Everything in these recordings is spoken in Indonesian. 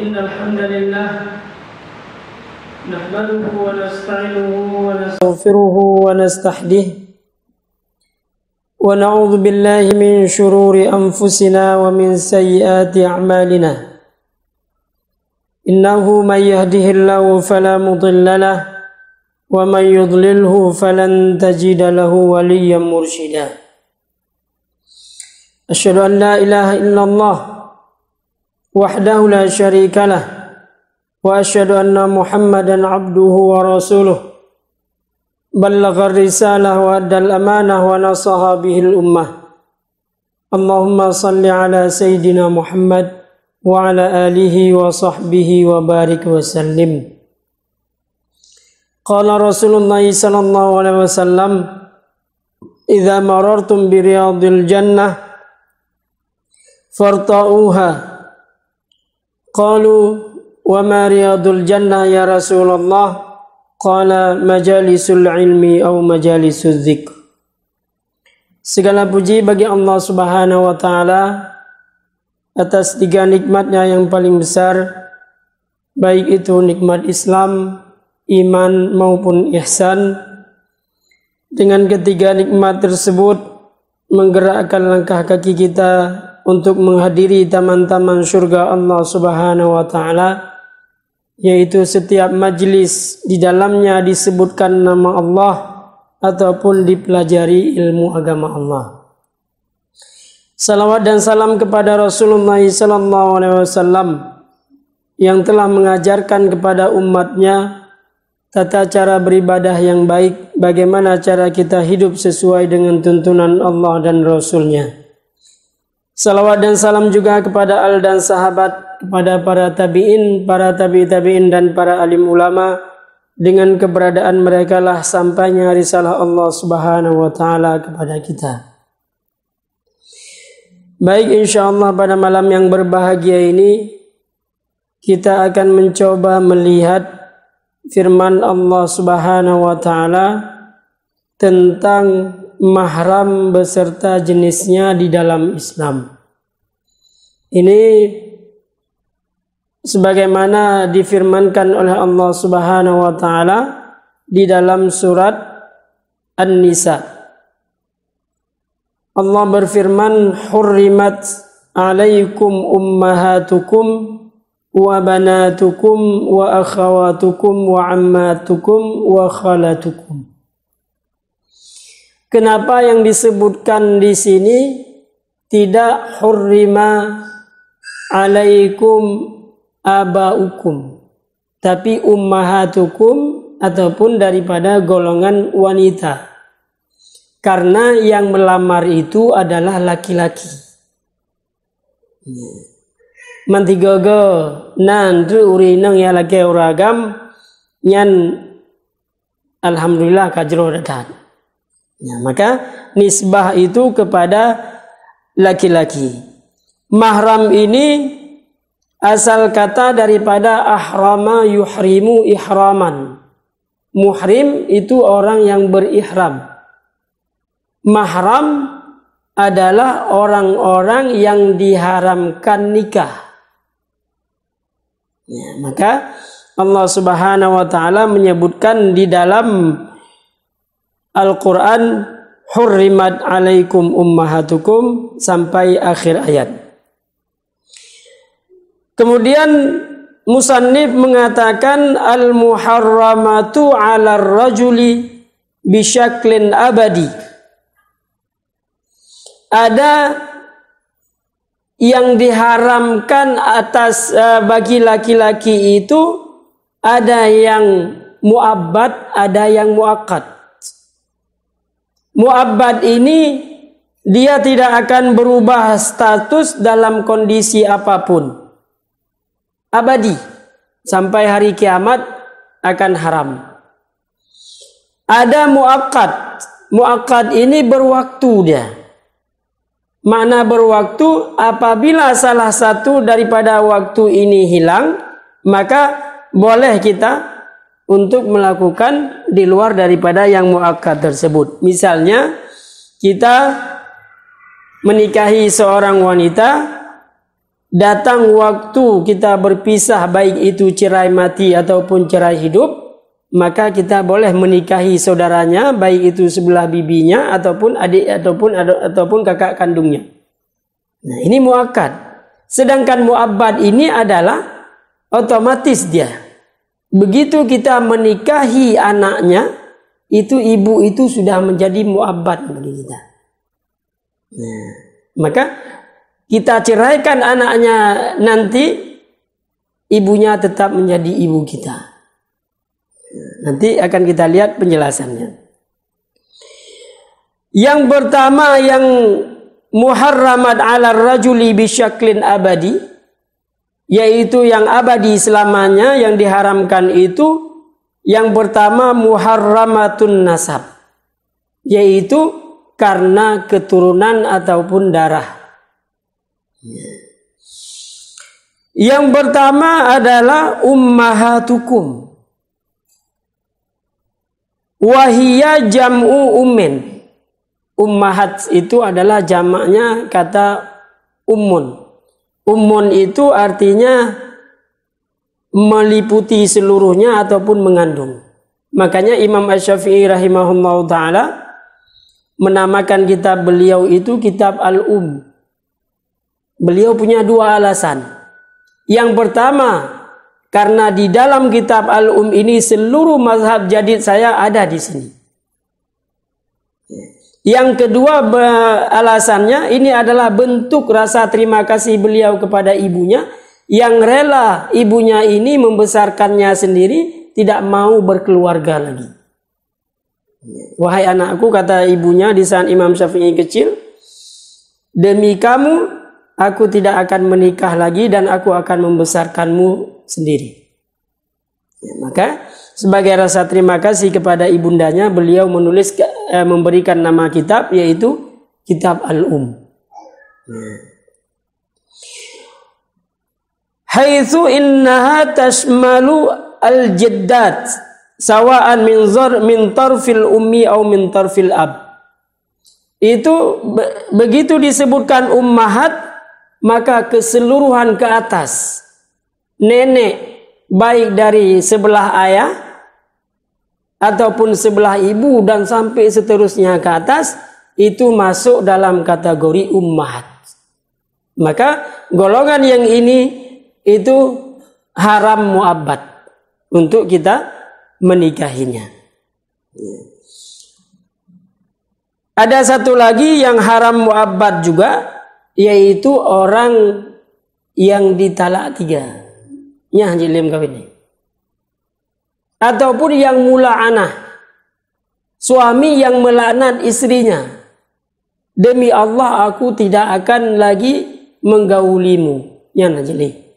إن الحمد لله نحمده ونستعينه ونستغفره ونستهديه ونعوذ بالله من شرور أنفسنا ومن سيئات أعمالنا إنه من يهده الله فلا مضل له ومن يضلله فلن تجد له وليا مرشدا أشهد أن لا إله إلا الله وحده لا شريك له وأشهد أن محمدا عبده ورسوله بلغ الرسالة وأدى الأمانة ونصح به الأمة اللهم صل على سيدنا محمد وعلى آله وصحبه وبارك وسلم قال رسول الله صلى الله عليه وسلم إذا مررتم برياض الجنة فارتعوها قالوا وما رياض الجنة يا رسول الله قال مجالس العلم أو مجالس الذكر. Segala puji bagi Allah Subhanahu wa taala atas tiga nikmatnya yang paling besar, baik itu nikmat Islam, iman maupun ihsan. Dengan ketiga nikmat tersebut menggerakkan langkah kaki kita untuk menghadiri taman-taman surga Allah Subhanahu wa taala, yaitu setiap majlis di dalamnya disebutkan nama Allah ataupun dipelajari ilmu agama Allah. Salawat dan salam kepada Rasulullah sallallahu alaihi wasallam yang telah mengajarkan kepada umatnya tata cara beribadah yang baik, bagaimana cara kita hidup sesuai dengan tuntunan Allah dan Rasulnya. Salawat dan salam juga kepada al dan sahabat, kepada para tabi'in, para tabi'in dan para alim ulama. Dengan keberadaan mereka lah sampainya risalah Allah Subhanahu wa taala kepada kita. Baik, insyaallah pada malam yang berbahagia ini kita akan mencoba melihat firman Allah Subhanahu wa taala tentang mahram beserta jenisnya di dalam Islam. Ini sebagaimana difirmankan oleh Allah Subhanahu wa taala di dalam surat An-Nisa. Allah berfirman, "Hurrimat 'alaikum ummahatukum wa banatukum wa akhawatukum wa ammatukum wa khalatukum." Kenapa yang disebutkan di sini tidak hurrima alaikum abaukum, tapi ummahatukum ataupun daripada golongan wanita? Karena yang melamar itu adalah laki-laki. Mantigogo nantu urinang ya laki uragam nyan alhamdulillah kajro dadat. Ya, maka nisbah itu kepada laki-laki. Mahram ini asal kata daripada ahrama yuhrimu ihraman. Muhrim itu orang yang berihram. Mahram adalah orang-orang yang diharamkan nikah. Ya, maka Allah Subhanahu wa taala menyebutkan di dalam Al-Quran, hurrimat alaikum ummahatukum sampai akhir ayat. Kemudian musannif mengatakan al-muharramatu 'ala rajuli bisyaklin abadi. Ada yang diharamkan atas bagi laki-laki itu, ada yang mu'abbad, ada yang mu'akkad. Mu'abbad ini dia tidak akan berubah status dalam kondisi apapun. Abadi. Sampai hari kiamat akan haram. Ada mu'akkad. Mu'akkad ini berwaktu dia. Makna berwaktu, apabila salah satu daripada waktu ini hilang, maka boleh kita untuk melakukan di luar daripada yang muakkad tersebut. Misalnya kita menikahi seorang wanita datang waktu kita berpisah, baik itu cerai mati ataupun cerai hidup, maka kita boleh menikahi saudaranya, baik itu sebelah bibinya ataupun adik ataupun kakak kandungnya. Nah, ini muakkad. Sedangkan muabbad ini adalah otomatis dia. Begitu kita menikahi anaknya, itu ibu itu sudah menjadi muabbad bagi kita. Nah, maka kita ceraikan anaknya nanti, ibunya tetap menjadi ibu kita. Nanti akan kita lihat penjelasannya. Yang pertama yang muharramat 'ala rajuli bisyaklin abadi, yaitu yang abadi selamanya, yang diharamkan itu yang pertama muharramatun nasab, yaitu karena keturunan ataupun darah. Yang pertama adalah ummahatukum, wahiyya jam'u ummin. Ummahat itu adalah jamaknya kata ummun. Ummun itu artinya meliputi seluruhnya ataupun mengandung. Makanya Imam Asy-Syafi'i rahimahullah ta'ala menamakan kitab beliau itu kitab Al-Um. Beliau punya dua alasan. Yang pertama, karena di dalam kitab Al-Um ini seluruh mazhab jadid saya ada di sini. Yang kedua alasannya, ini adalah bentuk rasa terima kasih beliau kepada ibunya, yang rela ibunya ini membesarkannya sendiri, tidak mau berkeluarga lagi. Wahai anakku, kata ibunya di saat Imam Syafi'i kecil, demi kamu aku tidak akan menikah lagi dan aku akan membesarkanmu sendiri. Maka sebagai rasa terima kasih kepada ibundanya, beliau memberikan nama kitab, yaitu kitab Al-Um. Haitsu innaha tashmalu al-jaddat sawa'an min tarfil ummi aw min tarfil ab. Itu begitu disebutkan ummahat, maka keseluruhan ke atas, nenek baik dari sebelah ayah ataupun sebelah ibu dan sampai seterusnya ke atas, itu masuk dalam kategori ummahat. Maka golongan yang ini itu haram muabbad untuk kita menikahinya. Ada satu lagi yang haram muabbad juga, yaitu orang yang ditalak 3. Nya jilim kawin. Ataupun yang mula'anah, suami yang melaknat istrinya, demi Allah aku tidak akan lagi menggaulimu. Nya najli.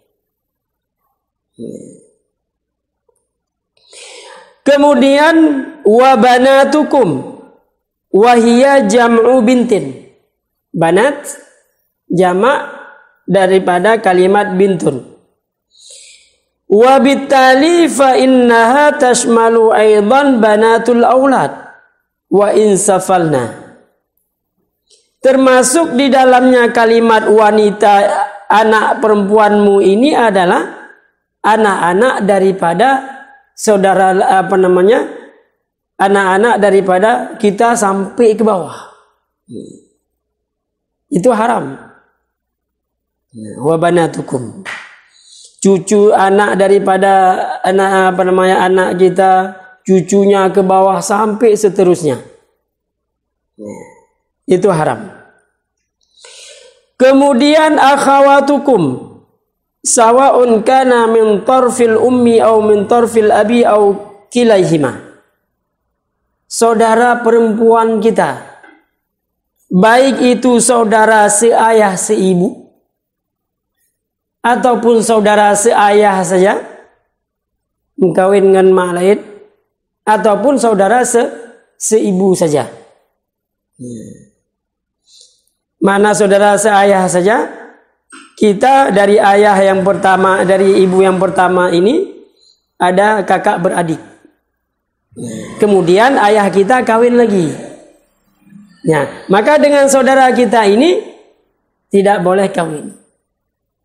Kemudian wabanatukum wahiyya jam'u bintin. Banat jamak daripada kalimat bintun. Wabittali fa innaha tashmalu aidan banatul aulad wa insafalna. Termasuk di dalamnya kalimat wanita, anak perempuanmu ini adalah anak-anak daripada saudara, anak-anak daripada kita sampai ke bawah. Itu haram. Wa banatukum, cucu anak daripada anak kita, cucunya ke bawah sampai seterusnya, itu haram. Kemudian akhawatukum sawa'un kana min tarfil ummi aw min tarfil abi aw kilaihima. Saudara perempuan kita, baik itu saudara seayah seibu ataupun saudara seayah saja mengkawin dengan mak lain, ataupun saudara seibu saja. Mana saudara seayah saja? Kita dari ayah yang pertama, dari ibu yang pertama ini ada kakak beradik. Kemudian ayah kita kawin lagi. Ya, maka dengan saudara kita ini tidak boleh kawin.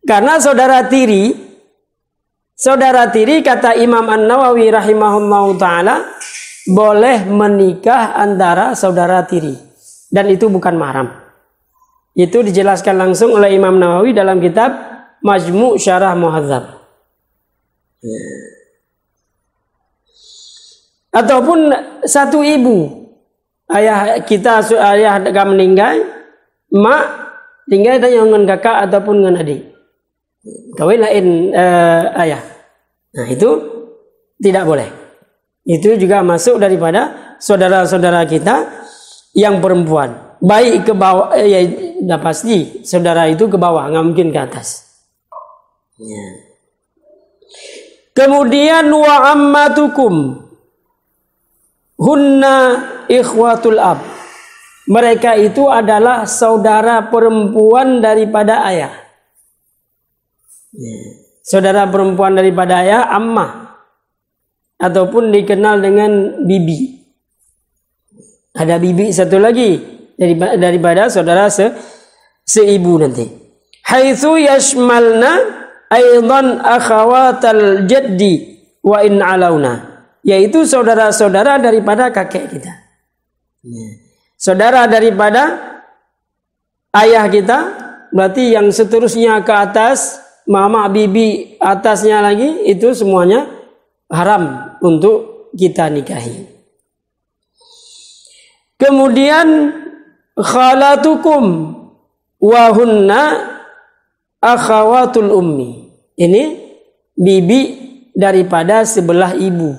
Karena saudara tiri kata Imam An-Nawawi rahimahullahu ta'ala boleh menikah antara saudara tiri. Dan itu bukan mahram. Itu dijelaskan langsung oleh Imam Nawawi dalam kitab Majmu' Syarah Muhadzab. Ataupun satu ibu. Ayah meninggal, mak tinggal dengan kakak ataupun dengan adik. Kawin lain ayah. Nah itu tidak boleh. Itu juga masuk daripada saudara-saudara kita yang perempuan. Baik ke bawah, ya udah pasti saudara itu ke bawah, nggak mungkin ke atas. Ya. Kemudian wa ammatukum hunna ikhwatul ab. Mereka itu adalah saudara perempuan daripada ayah. Saudara perempuan daripada ayah, ammah, ataupun dikenal dengan bibi. Ada bibi satu lagi daripada saudara seibu nanti. Haitsu yashmalna aidan akhawatal jaddi wa in alauna, yaitu saudara-saudara daripada kakek kita. Saudara daripada ayah kita, berarti yang seterusnya ke atas, mama, bibi, atasnya lagi, itu semuanya haram untuk kita nikahi. Kemudian khalatukum wa hunna akhawatul ummi. Ini bibi daripada sebelah ibu.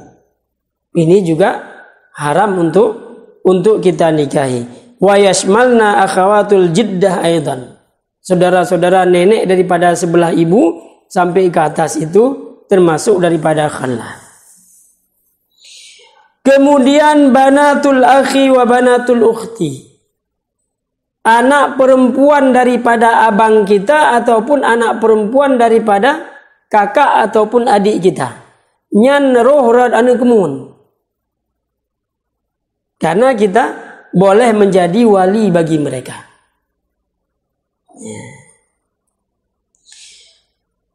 Ini juga haram untuk kita nikahi. Wa yashmalna akhawatul jiddah aidan. Saudara-saudara nenek daripada sebelah ibu sampai ke atas itu termasuk daripada khalah. Kemudian banatul akhi wa banatul ukhti. Anak perempuan daripada abang kita ataupun anak perempuan daripada kakak ataupun adik kita. Nyan roh rad anu kemun. Karena kita boleh menjadi wali bagi mereka.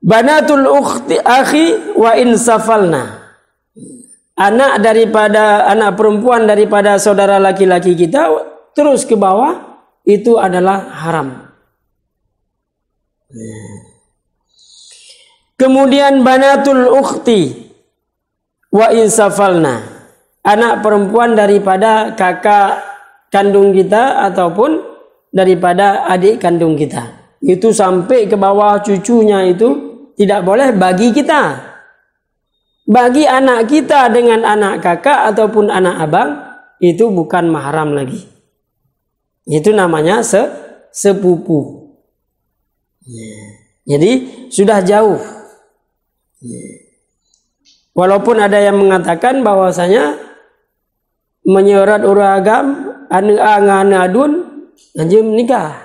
Banatul ukhti akhi wa insafalna. Anak perempuan daripada saudara laki-laki kita terus ke bawah itu adalah haram. Kemudian banatul ukhti wa insafalna. Anak perempuan daripada kakak kandung kita ataupun daripada adik kandung kita. Itu sampai ke bawah cucunya itu tidak boleh bagi kita. Bagi anak kita dengan anak kakak ataupun anak abang itu bukan mahram lagi. Itu namanya sepupu. Jadi sudah jauh. Walaupun ada yang mengatakan bahwasanya menyerat uragam anu anu adun anjing menikah.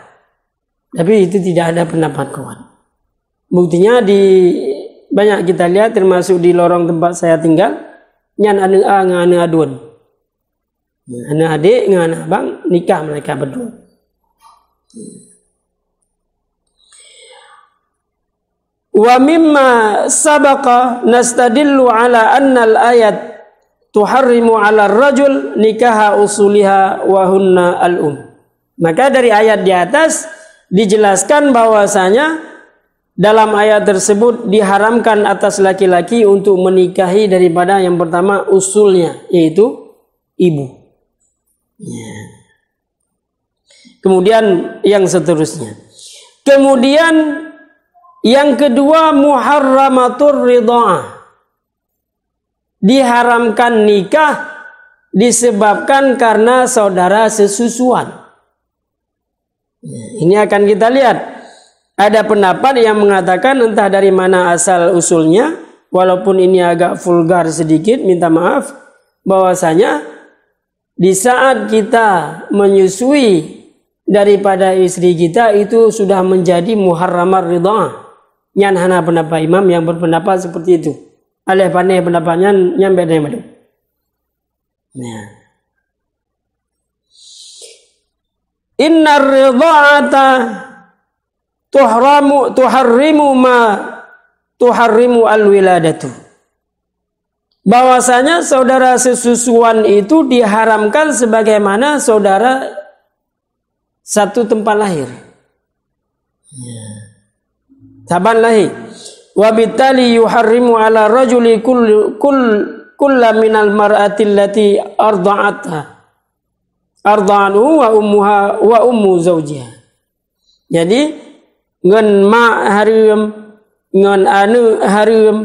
Tapi itu tidak ada pendapat kuat. Buktinya banyak kita lihat termasuk di lorong tempat saya tinggal, nyan anu anu adun. Anu adik dengan abang nikah mereka berdua. Wa mimma sabaqa nastadillu ala anna al-ayat tuharrimu ala ar-rajul nikaha usuliha wa hunna al-um. Maka dari ayat di atas dijelaskan bahwasanya dalam ayat tersebut diharamkan atas laki-laki untuk menikahi daripada yang pertama usulnya, yaitu ibu. Kemudian yang seterusnya. Kemudian yang kedua muharramatur ridha'ah. Diharamkan nikah disebabkan karena saudara sesusuan. Ini akan kita lihat. Ada pendapat yang mengatakan entah dari mana asal usulnya, walaupun ini agak vulgar sedikit, minta maaf, bahwasanya di saat kita menyusui daripada istri kita itu sudah menjadi muharramar ridha'ah. Nyan hana pendapat imam yang berpendapat seperti itu. Alih pandai pendapatnya nyampe dari mana? Innar ridha'ata tuharrimu al-wiladatu. Bahwasanya saudara sesusuan itu diharamkan sebagaimana saudara satu tempat lahir. Taban lahir. Wabittali yuharrimu ala rajuli kulla minal mar'ati allati arda'anhu wa ummu zawjiha. Jadi ngan ma haram, ngan anu haram,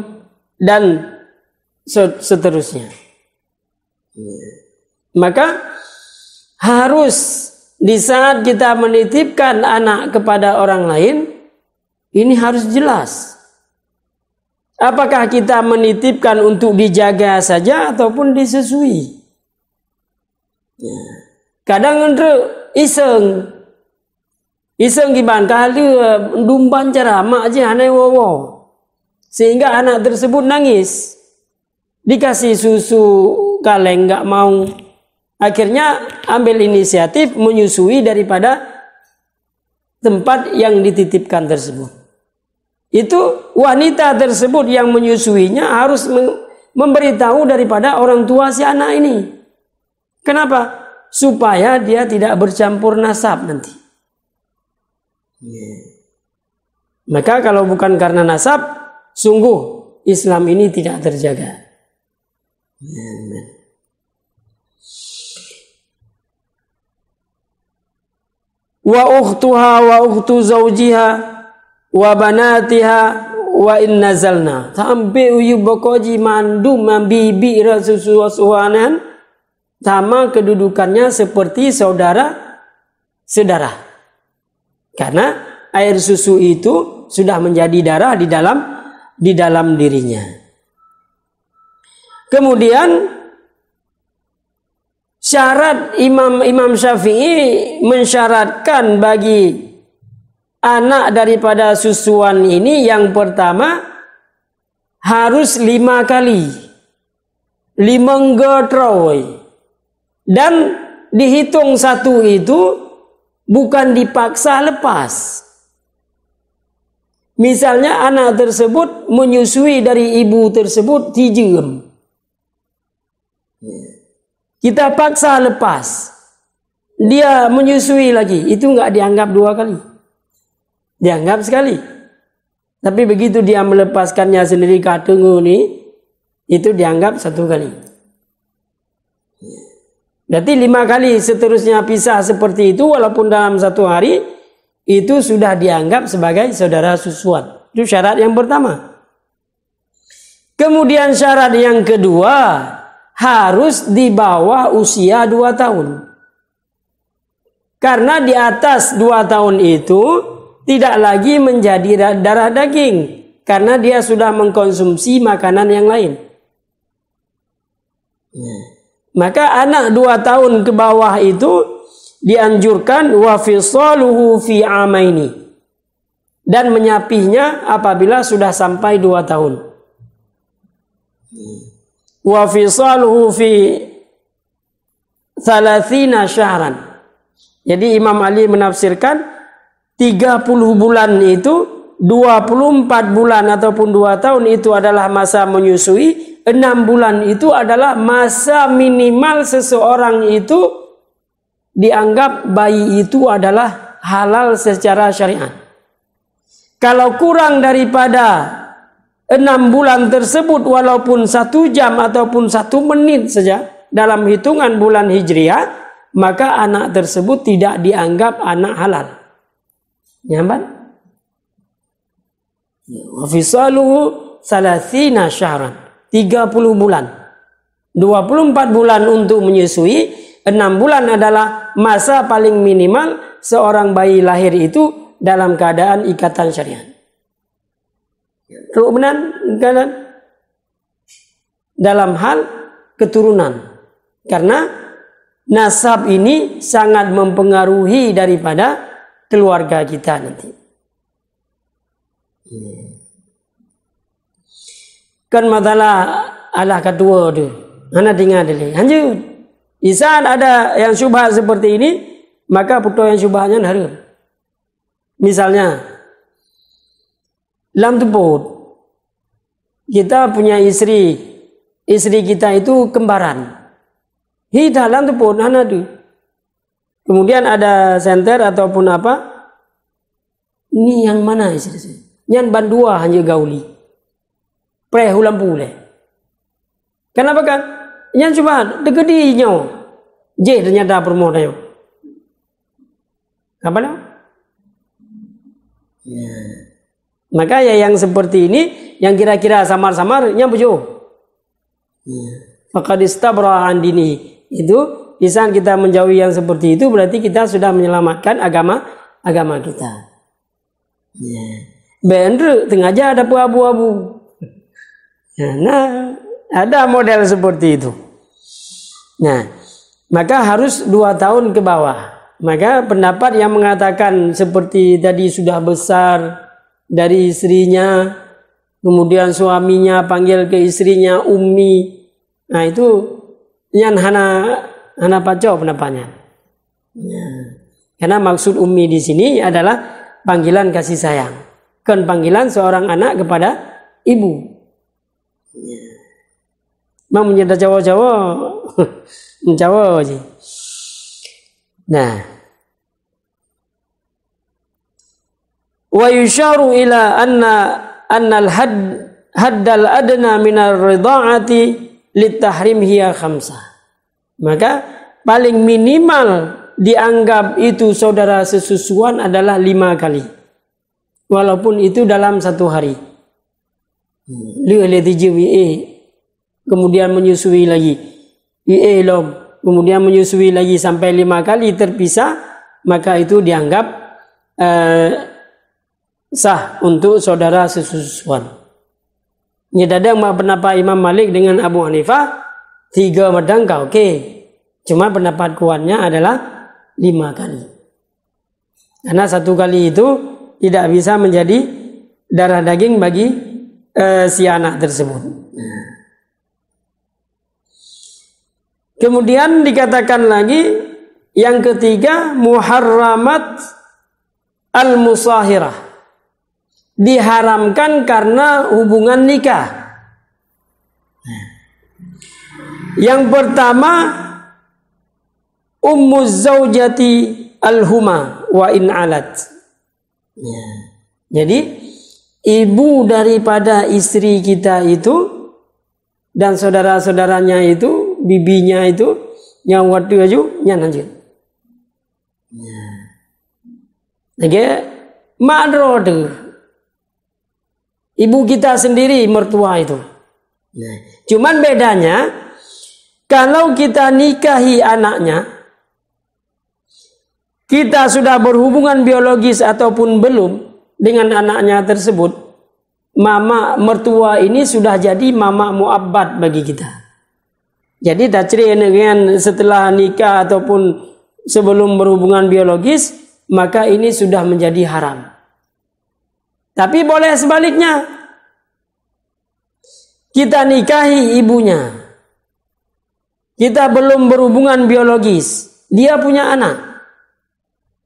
dan seterusnya. Maka harus di saat kita menitipkan anak kepada orang lain, ini harus jelas. Apakah kita menitipkan untuk dijaga saja ataupun disusui? Kadang entre iseng giban kali dumban cara mak je hanai wowo, sehingga anak tersebut nangis. Dikasih susu kaleng nggak mau, akhirnya ambil inisiatif menyusui daripada tempat yang dititipkan tersebut. Itu wanita tersebut yang menyusuinya harus memberitahu daripada orang tua si anak ini. Kenapa? Supaya dia tidak bercampur nasab nanti. Maka kalau bukan karena nasab, sungguh Islam ini tidak terjaga. Wa ukhtuha wa ukhtu zawjiha wa banatiha wa in nazalna. Sampai uyu bokoji mandu mambibi rasusuanan sama kedudukannya seperti saudara. Karena air susu itu sudah menjadi darah di dalam dirinya. Kemudian syarat Imam Syafi'i mensyaratkan bagi anak daripada susuan ini, yang pertama harus 5 kali, 5 getroy, dan dihitung satu itu bukan dipaksa lepas. Misalnya anak tersebut menyusui dari ibu tersebut 3 jam. Kita paksa lepas, dia menyusui lagi, itu nggak dianggap 2 kali, dianggap sekali. Tapi begitu dia melepaskannya sendiri katungu nih, itu dianggap 1 kali. Berarti 5 kali seterusnya pisah seperti itu, walaupun dalam 1 hari, itu sudah dianggap sebagai saudara susuan. Itu syarat yang pertama. Kemudian syarat yang kedua, harus di bawah usia 2 tahun. Karena di atas 2 tahun itu tidak lagi menjadi darah daging, karena dia sudah mengkonsumsi makanan yang lain. Maka anak 2 tahun ke bawah itu dianjurkan wa fisaluhu fi amaini, dan menyapihnya apabila sudah sampai 2 tahun. Wa fisaluhu fi 30 syahran. Jadi Imam Ali menafsirkan 30 bulan itu, 24 bulan ataupun 2 tahun itu adalah masa menyusui, 6 bulan itu adalah masa minimal seseorang itu dianggap bayi itu adalah halal secara syariat. Kalau kurang daripada 6 bulan tersebut, walaupun 1 jam ataupun 1 menit saja dalam hitungan bulan Hijriah, maka anak tersebut tidak dianggap anak halal. Nyaman? Wafisaluhu 30 syahran, 30 bulan. 24 bulan untuk menyusui, 6 bulan adalah masa paling minimal seorang bayi lahir itu dalam keadaan ikatan syariat. Kemudian dalam hal keturunan, karena nasab ini sangat mempengaruhi daripada keluarga kita nanti. Kan masalah Allah kedua tu, anak dengar dulu. Lanjut. Di saat ada yang syubhat seperti ini, maka putus yang syubhatnya haram. Misalnya lam teput. Kita punya istri kita itu kembaran. Hida lam teput anak tu. Kemudian ada senter ataupun apa? Ini yang mana istri saya? Nyan bandua hanya gauli. Prehulam pule. Kenapa kan? Nyan cuma degedi nyo. Je ternyata permoda yo. Apa nak? Ya. Maka ya yang seperti ini, yang kira-kira samar-samar, yang bujo. Maka distabra'an dini itu, di saat kita menjauhi yang seperti itu, berarti kita sudah menyelamatkan agama kita. Ya. Bener, sengaja ada abu-abu. Nah, ada model seperti itu. Nah, maka harus 2 tahun ke bawah. Maka pendapat yang mengatakan seperti tadi sudah besar dari istrinya, kemudian suaminya panggil ke istrinya ummi, nah itu yang hana paco pendapatnya. Ya. Karena maksud ummi di sini adalah panggilan kasih sayang, kan panggilan seorang anak kepada ibu. Ya. Mau menjadi Jawa-Jawa, mencawa sih. Nah, wa yusharu ila annal haddal adna minar rida'ati litahrim hiya khamsah. Maka paling minimal dianggap itu saudara sesusuan adalah 5 kali. Walaupun itu dalam 1 hari. Kemudian menyusui lagi. Kemudian menyusui lagi sampai 5 kali terpisah, maka itu dianggap sah untuk saudara sesusuan. Nyedadang pendapat Imam Malik dengan Abu Hanifah 3 medangkau, oke. Cuma pendapat kuatnya adalah 5 kali. Karena 1 kali itu tidak bisa menjadi darah daging bagi si anak tersebut. Kemudian dikatakan lagi yang ketiga muharramat al-musahirah. Diharamkan karena hubungan nikah. Yang pertama ummuz zaujati al-huma wa in alat. Jadi ibu daripada istri kita itu dan saudara-saudaranya itu, bibinya itu, yang waktu aja, yang lanjut. Oke, madrode. Ibu kita sendiri mertua itu. Cuman bedanya, kalau kita nikahi anaknya, kita sudah berhubungan biologis ataupun belum dengan anaknya tersebut, mama mertua ini sudah jadi mama muabbad bagi kita. Jadi dacri dengan setelah nikah ataupun sebelum berhubungan biologis, maka ini sudah menjadi haram. Tapi boleh sebaliknya. Kita nikahi ibunya. Kita belum berhubungan biologis. Dia punya anak.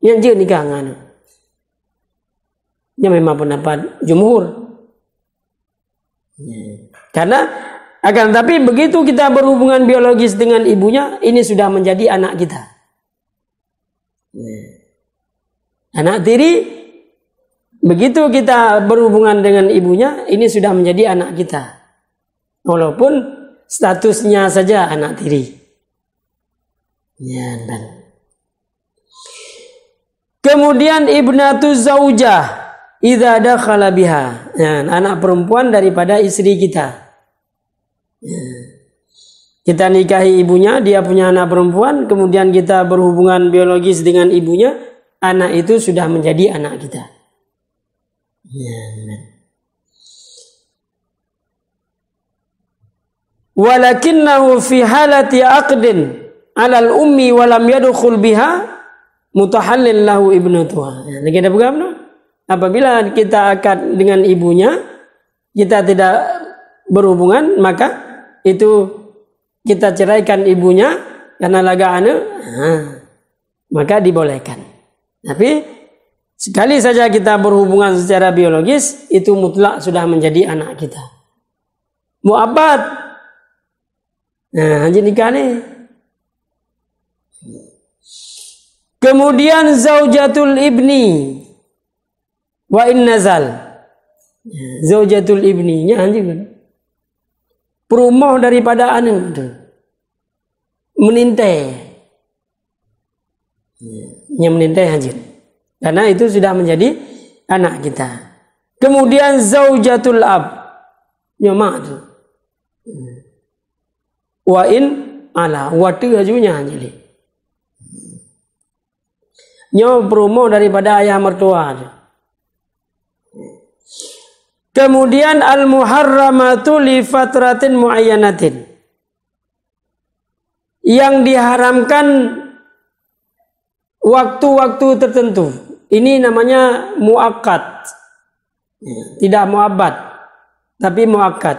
Yang dia nikah dengan anak. Ini memang pendapat jumhur. Karena akan tapi begitu kita berhubungan biologis dengan ibunya, ini sudah menjadi anak kita. Anak tiri, begitu kita berhubungan dengan ibunya, ini sudah menjadi anak kita. Walaupun statusnya saja anak tiri. Ya, dan kemudian ibnatu zaujah idza dakhala biha. Ya, anak perempuan daripada istri kita. Ya. Kita nikahi ibunya, dia punya anak perempuan, kemudian kita berhubungan biologis dengan ibunya, anak itu sudah menjadi anak kita. Ya. Walakinnahu fi halati aqdin 'alal ummi wa lam yadkhul biha mutahallil lahu ibnatuha. Ya, kita pegang. Apabila kita akad dengan ibunya, kita tidak berhubungan, maka itu kita ceraikan ibunya karena laga anu, maka dibolehkan. Tapi Sekali saja kita berhubungan secara biologis, itu mutlak sudah menjadi anak kita. Mu'abbad. Nah, anjing nikah nih. Kemudian zaujatul ibni wa in nazal. Zaujatul ibni nya anjing kan. Perumoh daripada anu menintai. Nya menintai anjing. Karena itu sudah menjadi anak kita. Kemudian zaujatul ab. Nya mak tu. Wa in ala wa tu ajunya anjing. Nya promo daripada ayah mertua. Kemudian al-muharramatu li fatratin muayyanatin. Yang diharamkan waktu-waktu tertentu. Ini namanya muakkad. Tidak muabbad, tapi muakkad.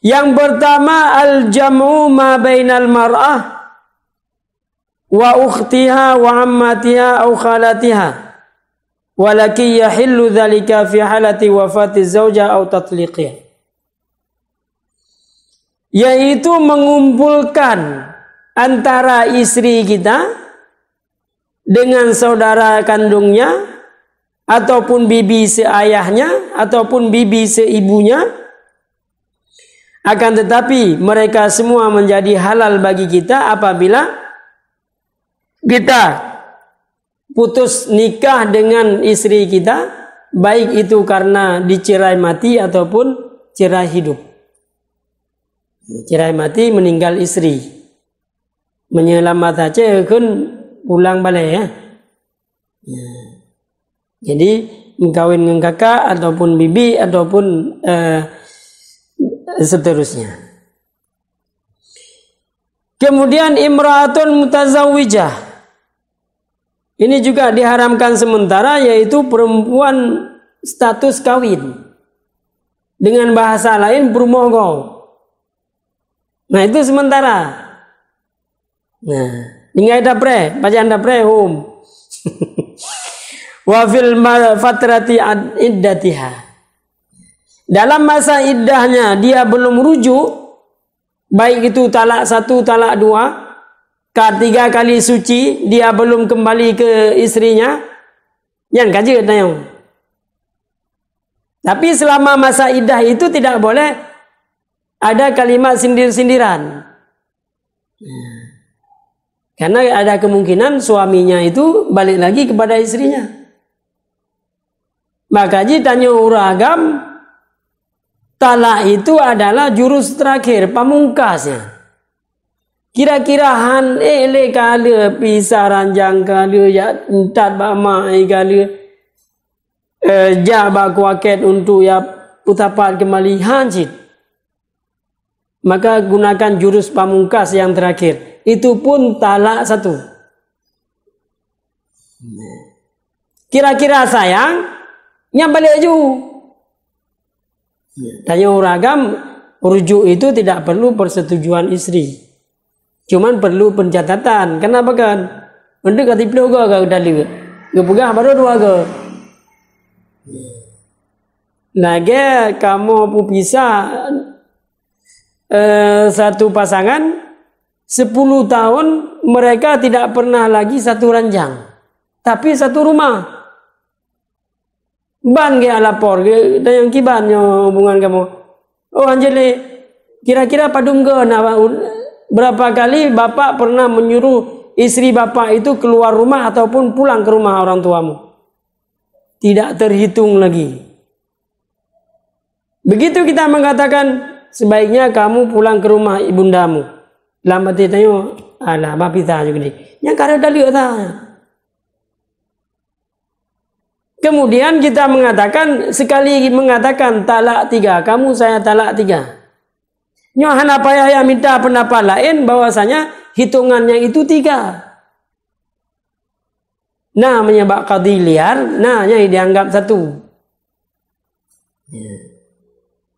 Yang pertama al-jam'u ma bainal mar'ah wa ukhtiha wa ammatiha au khalatiha. Walaki yahillu dhalika fi halati wafati zawja au tatliqiyah. Yaitu mengumpulkan antara istri kita dengan saudara kandungnya ataupun bibi seayahnya ataupun bibi seibunya, akan tetapi mereka semua menjadi halal bagi kita apabila kita putus nikah dengan istri kita, baik itu karena dicerai mati ataupun cerai hidup. Cerai mati meninggal istri, menyelamat aja kan pulang balik ya. Jadi mengkawin dengan kakak ataupun bibi ataupun seterusnya. Kemudian imra'atun mutazawwijah. Ini juga diharamkan sementara, yaitu perempuan status kawin. Dengan bahasa lain bermogo. Nah itu sementara. Nah, tinggal dapre, bacaan dapre hum. Wa fil fatrati iddatiha. Dalam masa iddahnya dia belum rujuk, baik itu talak 1, talak 2, ketiga kali suci dia belum kembali ke istrinya, yang kaji tayang. Tapi selama masa iddah itu tidak boleh ada kalimat sindir-sindiran. Karena ada kemungkinan suaminya itu balik lagi kepada istrinya. Maka ji tanya uragam, talak itu adalah jurus terakhir, pamungkasnya. Kira-kira han ele kala pisah ranjang kala ya entat ba mai kala jaba kuaket untuk ya putapat kembali hancit. Maka gunakan jurus pamungkas yang terakhir. Itu pun talak 1. Kira-kira sayang nya balik ju. Tanya uragam, rujuk itu tidak perlu persetujuan istri. Cuman perlu pencatatan. Kenapa kan? Untuk kata pelu ke udah lihat. Gepegah baru 2 ke. Lagi kamu pisah satu pasangan 10 tahun mereka tidak pernah lagi satu ranjang. Tapi satu rumah. Ban ke lapor ke dan yang kibannya hubungan kamu. Oh Anjali, kira-kira padung ke berapa kali bapak pernah menyuruh istri bapak itu keluar rumah ataupun pulang ke rumah orang tuamu? Tidak terhitung lagi. Begitu kita mengatakan sebaiknya kamu pulang ke rumah ibundamu. Lambat ditanya, alah bapita juga ni. Yang kada dalil tanya. Kemudian kita mengatakan, sekali mengatakan talak 3, kamu saya talak 3. Nyohan apa ya minta pendapat lain bahwasanya hitungannya itu 3. Nah menyebab qadhi liar, nah yang dianggap 1.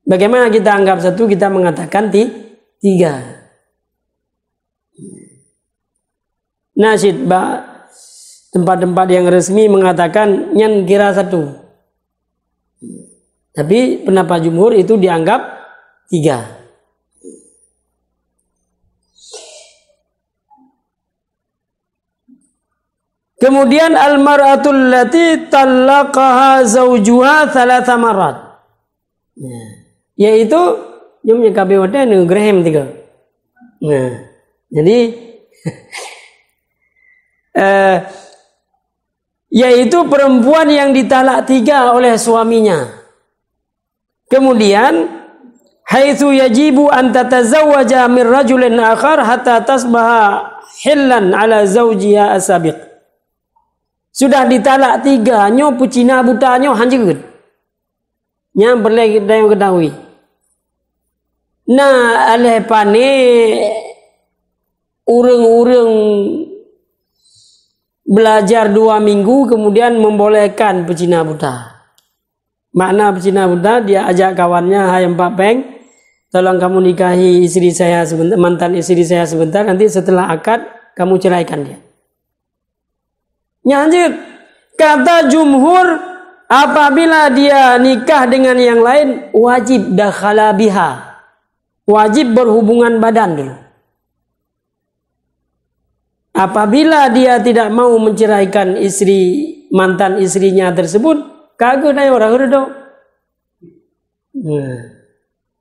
Bagaimana kita anggap 1? Kita mengatakan 3. Nasid tempat-tempat yang resmi mengatakan nyan kira 1. Tapi pendapat jumhur itu dianggap 3. Kemudian al-mar'atul lati talaqaha zawjuha 3 marat. Yaitu jumnya kabeh Graham 3. Nah, jadi yaitu perempuan yang ditalak 3 oleh suaminya. Kemudian haitsu yajibu an tatazawwaja min rajulin akhar hatta tasbaha hillan ala zawjiha asabiq. Sudah ditalak 3 nyo pucina buta nyo hanjeut. Nya berlagi dayo ketahui. Nah, aleh pane urang-urang belajar 2 minggu kemudian membolehkan pecina buta. Makna pecina buta, dia ajak kawannya, hai Pak Peng, tolong kamu nikahi istri saya sebentar, mantan istri saya sebentar, nanti setelah akad kamu ceraikan dia. Lanjut, kata jumhur, apabila dia nikah dengan yang lain wajib dakhala biha, wajib berhubungan badan dulu. Apabila dia tidak mau menceraikan mantan istrinya tersebut, kagak ada orang itu.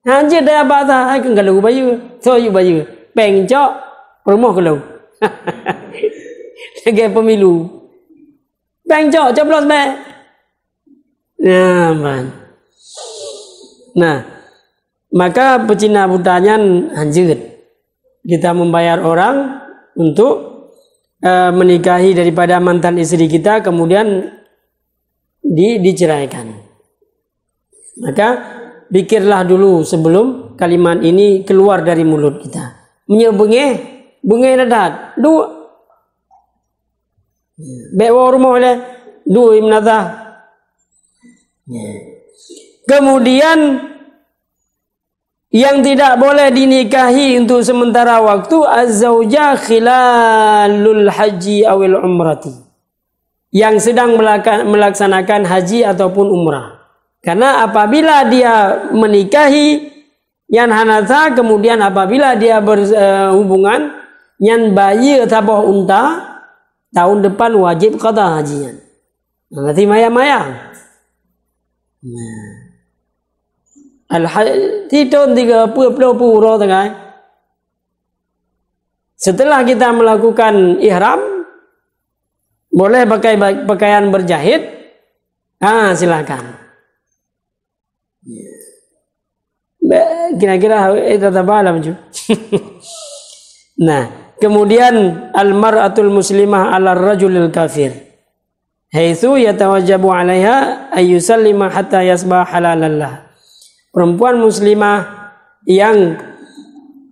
Anjir dia apa tak? Aku nggak lagu bayu, soyu bayu, pengcok, promo kalau. Lagi pemilu, pengcok, coblos be. Nah, maka pecina butanya anjir. Kita membayar orang untuk menikahi daripada mantan istri kita, kemudian diceraikan. Maka pikirlah dulu sebelum kalimat ini keluar dari mulut kita. Bunge nadat 2 bewo rumah oleh 2 imnatah. Kemudian yang tidak boleh dinikahi untuk sementara waktu az-zawja khilalul haji awil umrati, yang sedang melaksanakan haji ataupun umrah. Karena apabila dia menikahi yan hanatha, kemudian apabila dia berhubungan yan bayi tabah unta, tahun depan wajib qada hajian. Nanti maya-maya. Setelah kita melakukan ihram, boleh pakai pakaian berjahit, silakan. Kira-kira itu tabalam juga. Nah, kemudian al-mar'atul muslimah 'ala ar-rajulil kafir, haitsu yatawajjabu 'alaiha ay yusallima hatta yasbah halalallah. Perempuan muslimah yang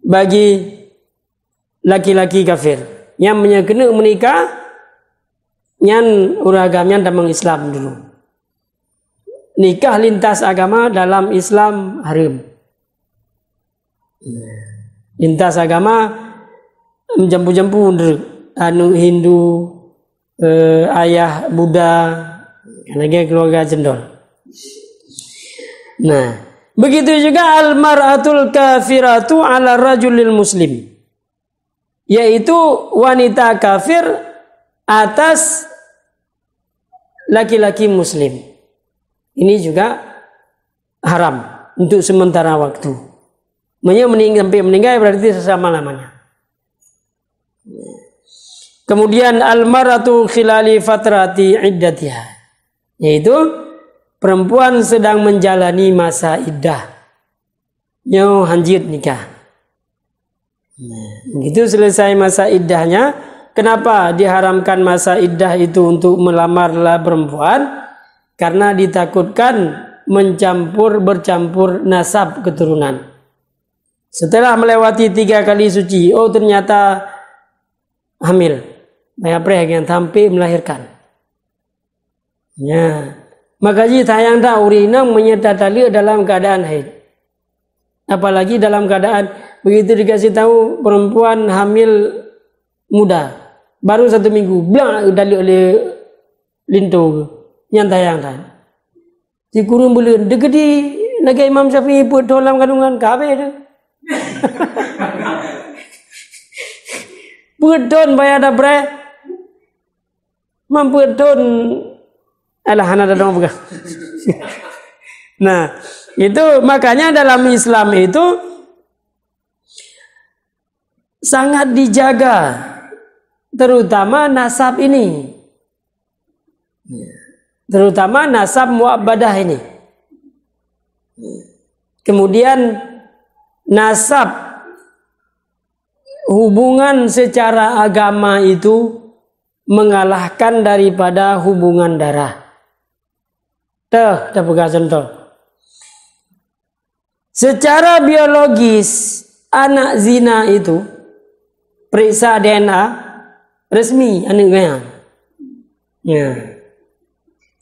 bagi laki-laki kafir yang kena menikah yang uragamnya damang Islam dulu. Nikah lintas agama dalam Islam haram. Lintas agama jampu-jampu anu Hindu, ayah Buddha, karena keluarga cendol. Nah, begitu juga al-mar'atul kafiratu 'ala rajulil muslim, yaitu wanita kafir atas laki-laki muslim. Ini juga haram untuk sementara waktu. Sampai meninggal berarti selama-lamanya. Kemudian al-mar'atu khilali fatrati iddatiha, yaitu perempuan sedang menjalani masa iddah, yang hanjit nikah. Begitu selesai masa iddahnya, kenapa diharamkan masa iddah itu untuk melamarlah perempuan? Karena ditakutkan bercampur nasab keturunan. Setelah melewati 3 kali suci, ternyata hamil, yang sampai melahirkan. Ya. Maka tayang dah urina menyertai dalam keadaan haid. Apalagi dalam keadaan begitu dikasih tahu perempuan hamil muda, baru 1 minggu, blang dali oleh lintu nyantai. Di kurung bulan degedi naga Imam Syafi'i put dalam kandungan kabe tu. Pudon bayar dah bre. Mampu don alah anak dah bukan. Nah, itu makanya dalam Islam itu sangat dijaga terutama nasab ini. Terutama nasab mu'abbadah ini. Kemudian nasab hubungan secara agama itu mengalahkan daripada hubungan darah. Dah pegang contoh. Secara biologis anak zina itu periksa DNA resmi anak gaya. Ya.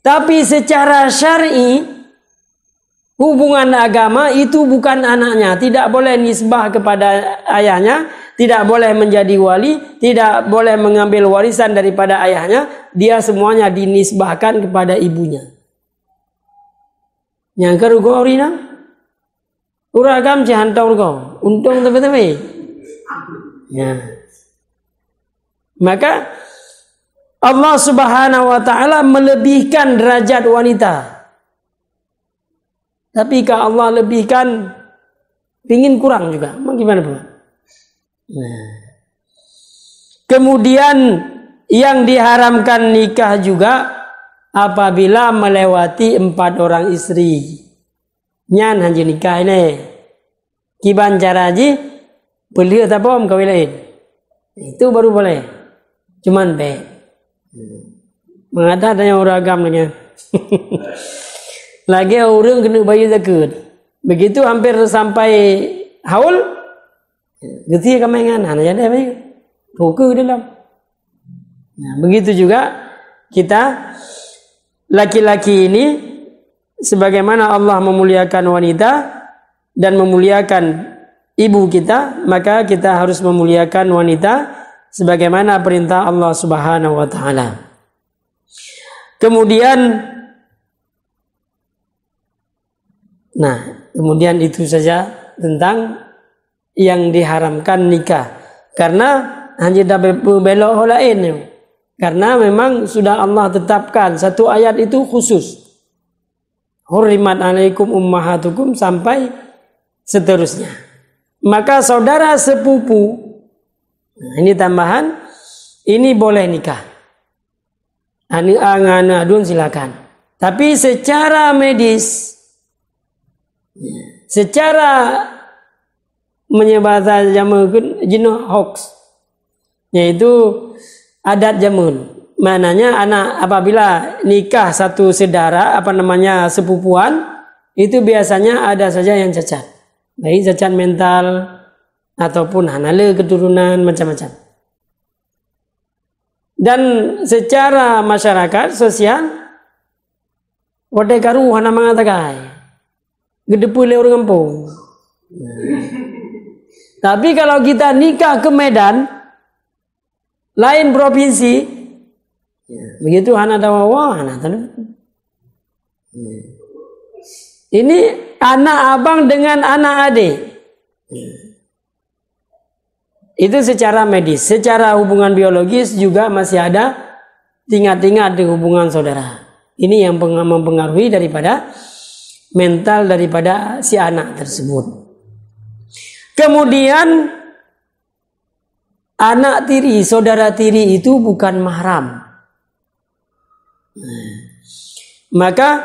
Tapi secara syar'i hubungan agama itu bukan anaknya, tidak boleh nisbah kepada ayahnya, tidak boleh menjadi wali, tidak boleh mengambil warisan daripada ayahnya, dia semuanya dinisbahkan kepada ibunya. Yang kerugo orina, uragam cihantau kau, untung tepi-tepi. Ya. Maka Allah Subhanahu wa taala melebihkan derajat wanita. Tapi kalau Allah lebihkan, ingin kurang juga. Gimana Pak? Nah. Kemudian yang diharamkan nikah juga apabila melewati 4 orang istri. Nyan hanji nikah ini. Kiban cara haji, beli atau bom kawin lain. Itu baru boleh. Cuman mengada ada yang uragam namanya. Lagi orang kena bayar zakat. Begitu hampir sampai haul, geti kamengan, hanya ada apa? Buku dalam. Nah, begitu juga kita laki-laki ini, sebagaimana Allah memuliakan wanita dan memuliakan ibu kita, maka kita harus memuliakan wanita sebagaimana perintah Allah Subhanahu wa taala. Kemudian itu saja tentang yang diharamkan nikah. Karena hanya dapat belok lain. Karena memang sudah Allah tetapkan satu ayat itu khusus. Hurrimat alaikum ummahatukum sampai seterusnya. Maka saudara sepupu, ini tambahan, ini boleh nikah. Angan-angan silakan. Tapi secara medis, secara menyebabkan jenuh hoax, yaitu adat jamun. Mananya anak apabila nikah satu saudara sepupuan, itu biasanya ada saja yang cacat, baik cacat mental ataupun hanale keturunan macam-macam. Dan secara masyarakat sosial, wadai karu hana mengatakan gedepu le orang kampung. Tapi kalau kita nikah ke Medan, lain provinsi, begitu hana dawawa, hana tahu. Ini anak abang dengan anak adik. Itu secara medis. Secara hubungan biologis juga masih ada tingkat-tingkat di hubungan saudara. Ini yang mempengaruhi daripada mental daripada si anak tersebut. Kemudian anak tiri, saudara tiri itu bukan mahram. Maka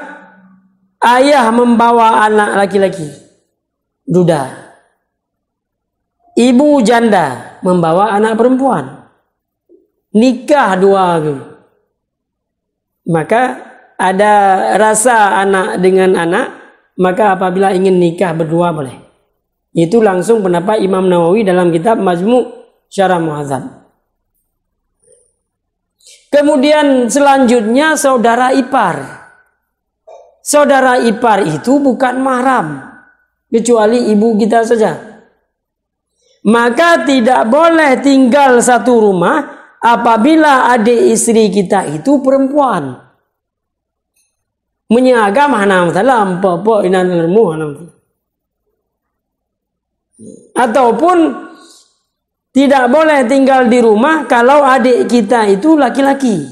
ayah membawa anak laki-laki, duda. Ibu janda membawa anak perempuan. Nikah dua. Maka ada rasa anak dengan anak, maka apabila ingin nikah berdua boleh. Itu langsung pendapat Imam Nawawi dalam kitab Majmu' Syarah Muhadzab. Kemudian selanjutnya saudara ipar. Saudara ipar itu bukan mahram, kecuali ibu kita saja. Maka tidak boleh tinggal satu rumah apabila adik istri kita itu perempuan. Menyagam hanam salam apa inan ilmu hanam. Ataupun tidak boleh tinggal di rumah kalau adik kita itu laki-laki.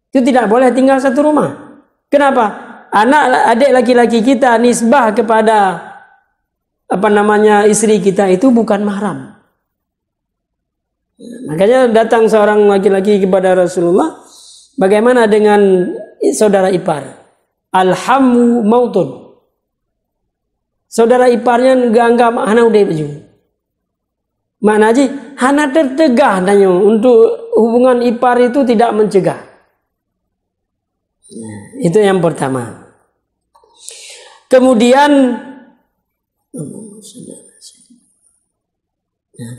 Itu tidak boleh tinggal satu rumah. Kenapa? Adik laki-laki kita nisbah kepada istri kita itu bukan mahram. Makanya datang seorang laki-laki kepada Rasulullah, bagaimana dengan saudara ipar? Alhamu mautun. Saudara iparnya nganggap hana udah baju. Mana aja? Hana tertegah tanya untuk hubungan ipar itu tidak mencegah. Itu yang pertama. Kemudian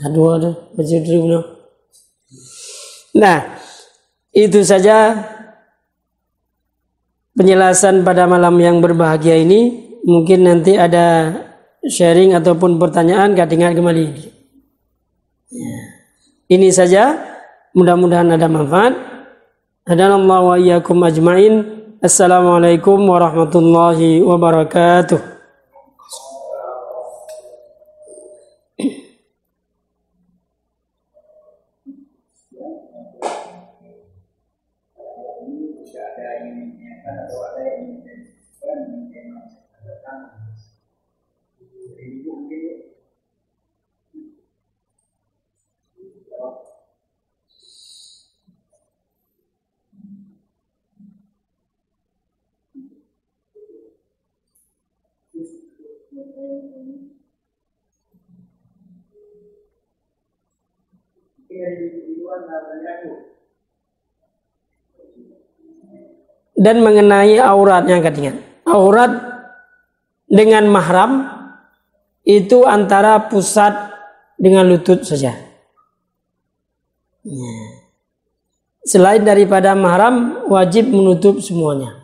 kedua tu baca dulu. Nah, itu saja penjelasan pada malam yang berbahagia ini. Mungkin nanti ada sharing ataupun pertanyaan dengar kembali. Ya. Ini saja, mudah-mudahan ada manfaat. Hadanallahu wa iyyakum ajmain. Assalamualaikum warahmatullahi wabarakatuh. Dan mengenai auratnya katanya, aurat dengan mahram itu antara pusat dengan lutut saja. Selain daripada mahram wajib menutup semuanya.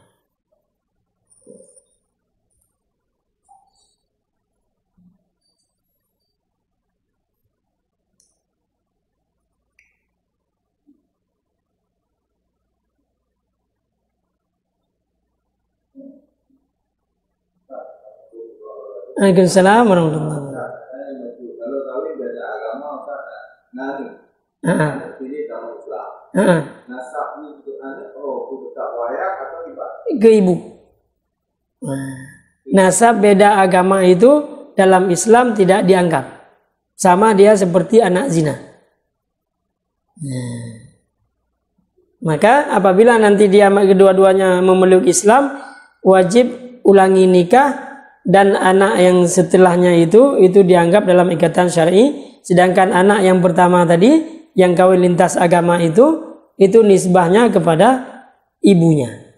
Waalaikumsalam warahmatullahi wabarakatuh. Kalau kawin beda agama, nani. Ini kamu Islam. Nasabnya itu anak, tak wayak atau gimana? Ke ibu. Nasab beda agama itu dalam Islam tidak dianggap. Sama dia seperti anak zina. Maka apabila nanti dia kedua-duanya memeluk Islam, wajib ulangi nikah. Dan anak yang setelahnya itu dianggap dalam ikatan syar'i. Sedangkan anak yang pertama tadi yang kawin lintas agama itu nisbahnya kepada ibunya.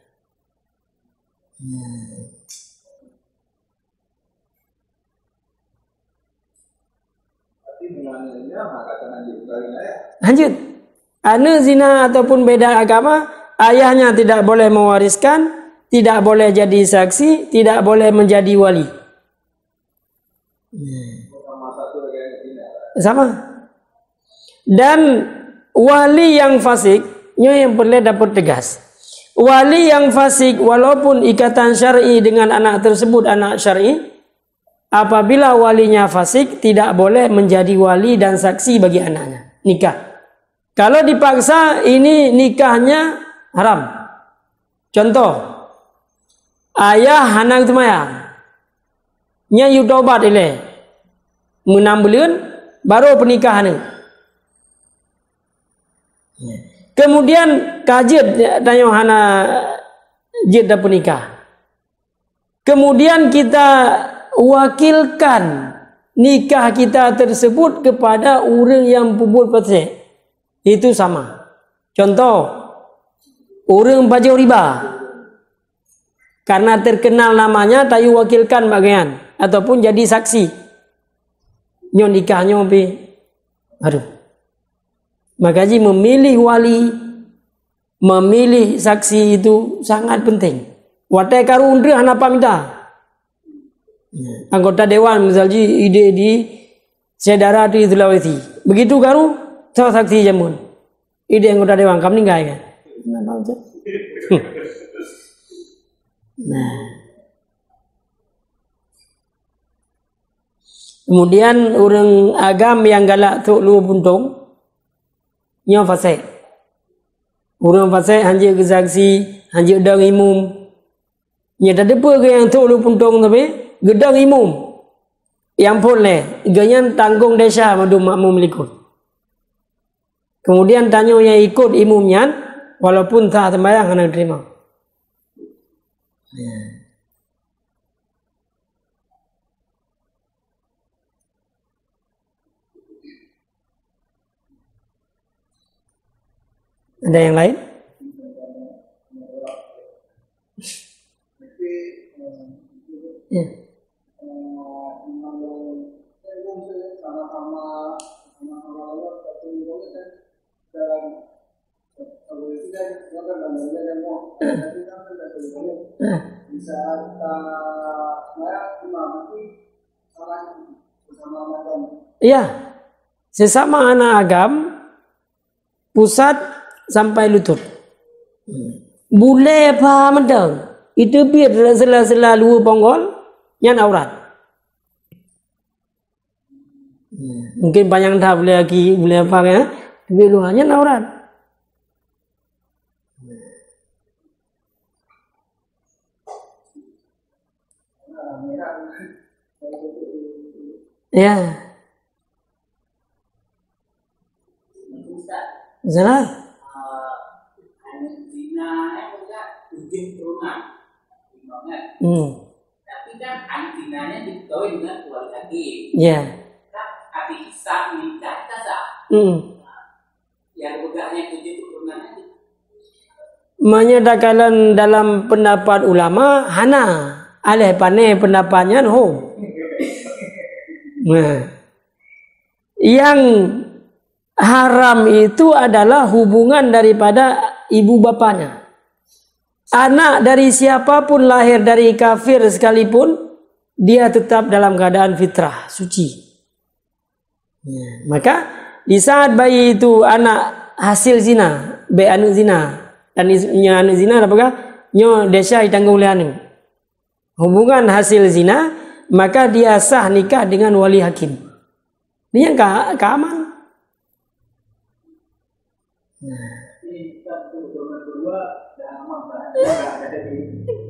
Lanjut. Anak zina ataupun beda agama, ayahnya tidak boleh mewariskan, tidak boleh jadi saksi, tidak boleh menjadi wali. Sama. Dan wali yang fasik, yang perlu dapat tegas. Wali yang fasik walaupun ikatan syar'i dengan anak tersebut anak syar'i, apabila walinya fasik tidak boleh menjadi wali dan saksi bagi anaknya. Nikah. Kalau dipaksa ini nikahnya haram. Contoh, ayah hanang temaya nya yu tobat ile menam bulan baru pernikahan. Kemudian kajet tanya hana jid dah pernikah. Kemudian kita wakilkan nikah kita tersebut kepada orang yang pubul pesek. Itu sama. Contoh, orang baju riba. Karena terkenal namanya, tayu wakilkan bagian ataupun jadi saksi. Nyon nikahnya pi, aduh. Makanya memilih wali, memilih saksi itu sangat penting. Watai karu undri hanapa minta. Anggota dewan misalnya ide di Sedara di Sulawesi. Begitu karu, saksi jamun. Ide anggota dewan kamu ninggal kan? Nah. Kemudian orang agam yang galak tu lu puntung, nyo fasik. Orang fasik hanya kesaksi, hanya gedang imum. Nya tak ada ke yang tu lu puntung tapi gedang imum. Yang pun leh, ganyan tanggung desa madu makmum likut. Kemudian tanya yang ikut imumnya, walaupun tak sembahyang hendak terima. Ada yang lain? Ya. Iya, sesama anak agam pusat sampai lutut. Boleh apa mendang? Itu biar sela-sela luar ponggol yang aurat. Mungkin panjang dah boleh lagi boleh apa ya? Tapi luarnya aurat. Ya. Salah. Tapi kan antinanya dikawin dengan keluarga lagi. Ya. Tapi sah nikah tak sah. Yang begahnya keturunan itu. Menyatakan dalam pendapat ulama hana alih pane pendapatnya ho. Nah, yang haram itu adalah hubungan daripada ibu bapanya. Anak dari siapapun lahir dari kafir sekalipun, dia tetap dalam keadaan fitrah, suci. Maka di saat bayi itu anak hasil zina, anu zina, dan anu zina apakah? Nyo desa ditanggung oleh anu. Hubungan hasil zina, maka dia sah nikah dengan wali hakim. Ini yang keaman.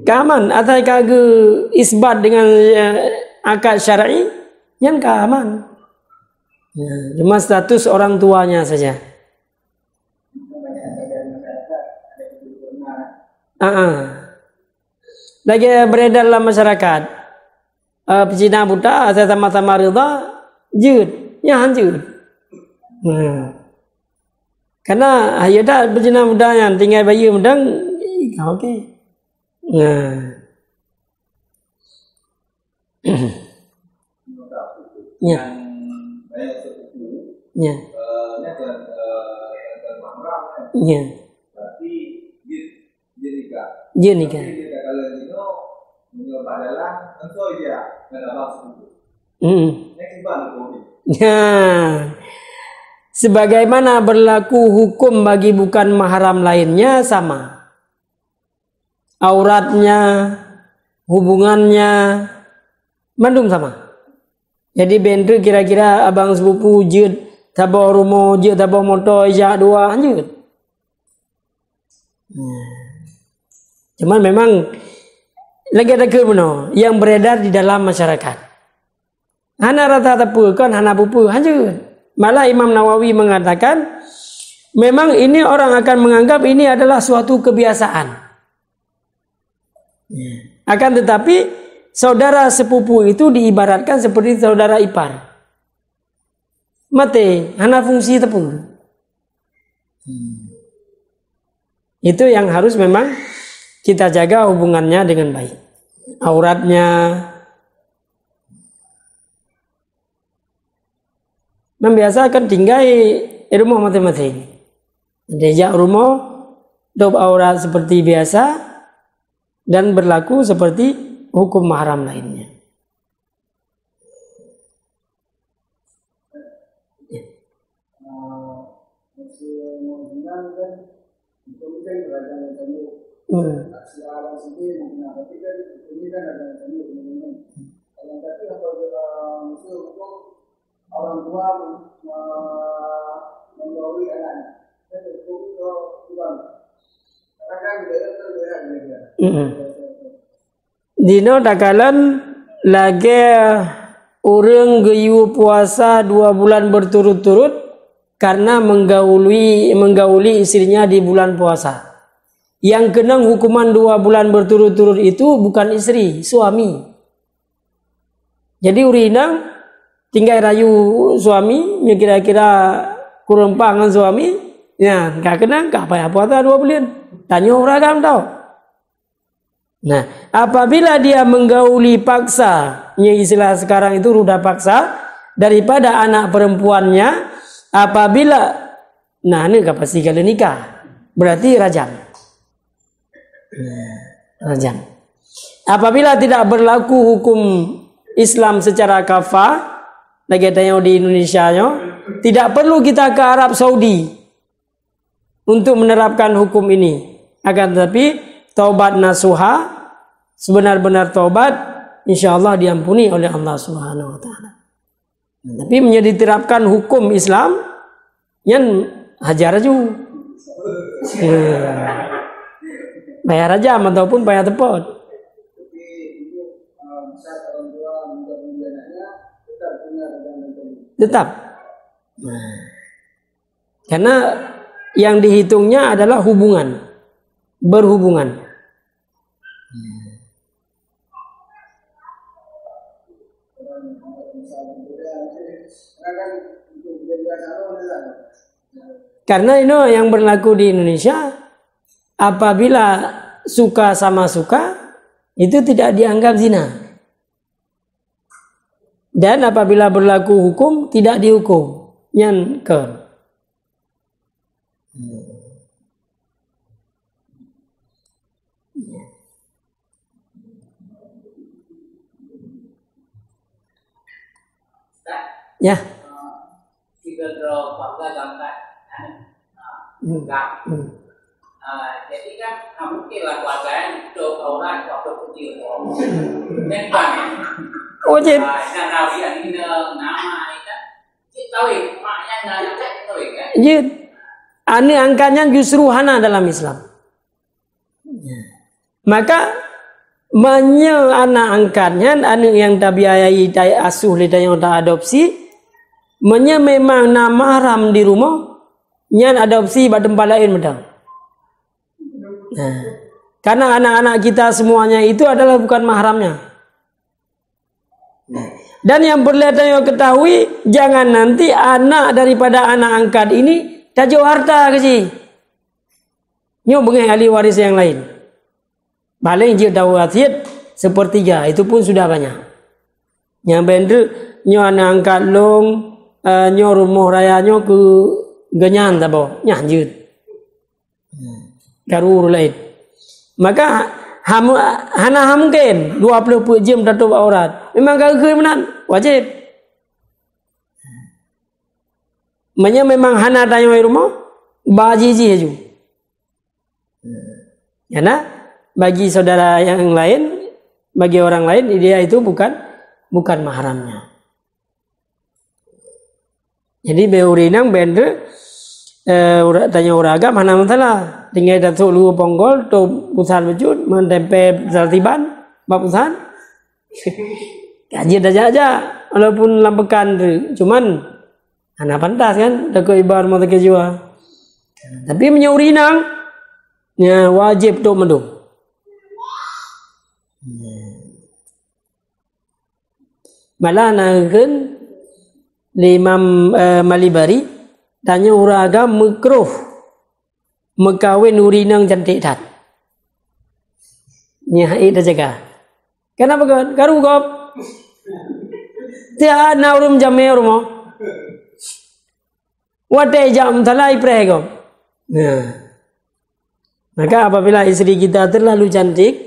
Keaman atau kage isbat dengan akad syar'i yang keaman. Cuma status orang tuanya saja. Lagi beredar dalam masyarakat. Pecina buta saya sama-sama rida jud, ya hancur. Karena ayo dah pecina buta yang tinggal bayi mudang, okey. Ya. Ya. Ya. Dia nikah. Ya. Sebagaimana berlaku hukum bagi bukan mahram lainnya sama. Auratnya, hubungannya, mandum sama. Jadi bentu kira-kira abang sepupu jud, tabau rumah jud, tabau motor ijak dua anjut. Cuman memang lagi ada kebenar yang beredar di dalam masyarakat. Hana rata-rata kan hana pupu anjut. Malah Imam Nawawi mengatakan memang ini orang akan menganggap ini adalah suatu kebiasaan. Akan tetapi saudara sepupu itu diibaratkan seperti saudara ipar. Mate, hana fungsi tepung. Itu yang harus memang kita jaga hubungannya dengan baik. Auratnya. Membiasakan tinggal di rumah masing-masing. Diajak rumah, dop aurat seperti biasa dan berlaku seperti hukum mahram lainnya. orang tua membawa anaknya, saya berkumpul katakan Dino takalan lagi orang geyu puasa 2 bulan berturut-turut karena menggauli istrinya di bulan puasa. Yang kena hukuman 2 bulan berturut-turut itu bukan istri, suami. Jadi urinang tinggal rayu suami, kira-kira kurang pangan suami, ya nggak kena, nggak payah puasa 2 bulan. Tanya orang tahu. Nah, apabila dia menggauli paksa, yang istilah sekarang itu ruda paksa, daripada anak perempuannya, apabila, nah ini nggak pasti kalau nikah, berarti rajam. Rajam. Apabila tidak berlaku hukum Islam secara kafah, lagi tanya di Indonesia, tidak perlu kita ke Arab Saudi untuk menerapkan hukum ini. Akan tetapi taubat nasuha, sebenar-benar taubat, insya Allah diampuni oleh Allah Subhanahu Wa Taala. Tapi menjadi diterapkan hukum Islam, yang hajar aja, bayar aja ataupun bayar tepat. Tetap. Karena yang dihitungnya adalah hubungan, berhubungan. Karena ini yang berlaku di Indonesia, apabila suka sama suka, itu tidak dianggap zina. Dan apabila berlaku hukum, tidak dihukum. Nyan ke. Ya. Kita draw pada gambar. Jadi kan mungkin lah keluarga itu orang waktu kecil. Memang. Wajib. Nah, ini nama itu. Kita tahu maknya nanya tahu kan? Iya. Ini angkanya justru hana dalam Islam. Maka banyak anak angkatnya, anak yang tak biayai, tak asuh, yang tak adopsi, memang nak mahram di rumah, nyan adopsi pada tempat lain medang. Nah, karena anak-anak kita semuanya itu adalah bukan mahramnya. Dan yang perlu yang ketahui, jangan nanti anak daripada anak angkat ini tajuk harta ke si. Nyo bengai ahli waris yang lain. Paling dia tahu wasiat sepertiga, itu pun sudah banyak. Yang bener nyo anak angkat long, nyo rumah raya nyo ke genyan tabo, nyanjut. Karur lain. Maka hana mungkin 20 jam tutup aurat. Memang kagak menan, wajib. Memang hana tanya rumah bajiji aja. Karena bagi saudara yang lain, bagi orang lain dia itu bukan mahramnya. Jadi beurinang bener tanya orang agam mana masalah. Tinggal datuk lu ponggol tu pusan wujud mentempe tertiban bapusan. Kaji aja walaupun lampekan cuman anak pantas kan takut ibar mau tak jua. Tapi menyaurinang nya wajib tu mendung. Malah nangkeun Imam Malibari tanya orang agam makruh mekawin urinang cantik tat. Nyai dah jaga. Kenapa kan? Karu kop. Tiada naurum jamnya rumah. Wate jam thalai preh kop. Nah. Maka apabila istri kita terlalu cantik,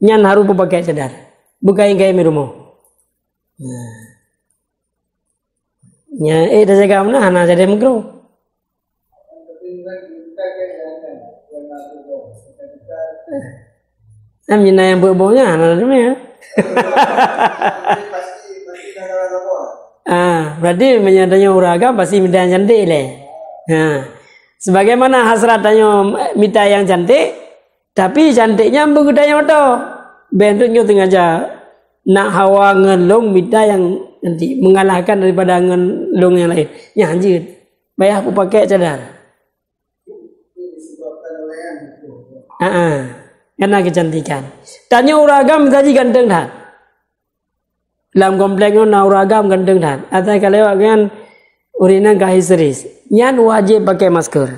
nyan harus pakai cadar. Bukan gaya rumah. Nah. Nyai dah jaga mana? Hana jadi makruh. Mina yang berbaunya, namanya. Berarti menyadanya uragam pasti minta yang cantik le. Sebagaimana hasratnya minta yang cantik, tapi cantiknya begudanya mata. Bentuknya sengaja nak hawa ngelong minta yang nanti mengalahkan daripada ngelong yang lain. Ya anjir, bayar aku pakai cadar. Karena kecantikan. Tanya uragam tadi ganteng dah. Dalam kompleknya na uragam ganteng dah. Atau kalau kan urina gak histeris, nyan wajib pakai masker.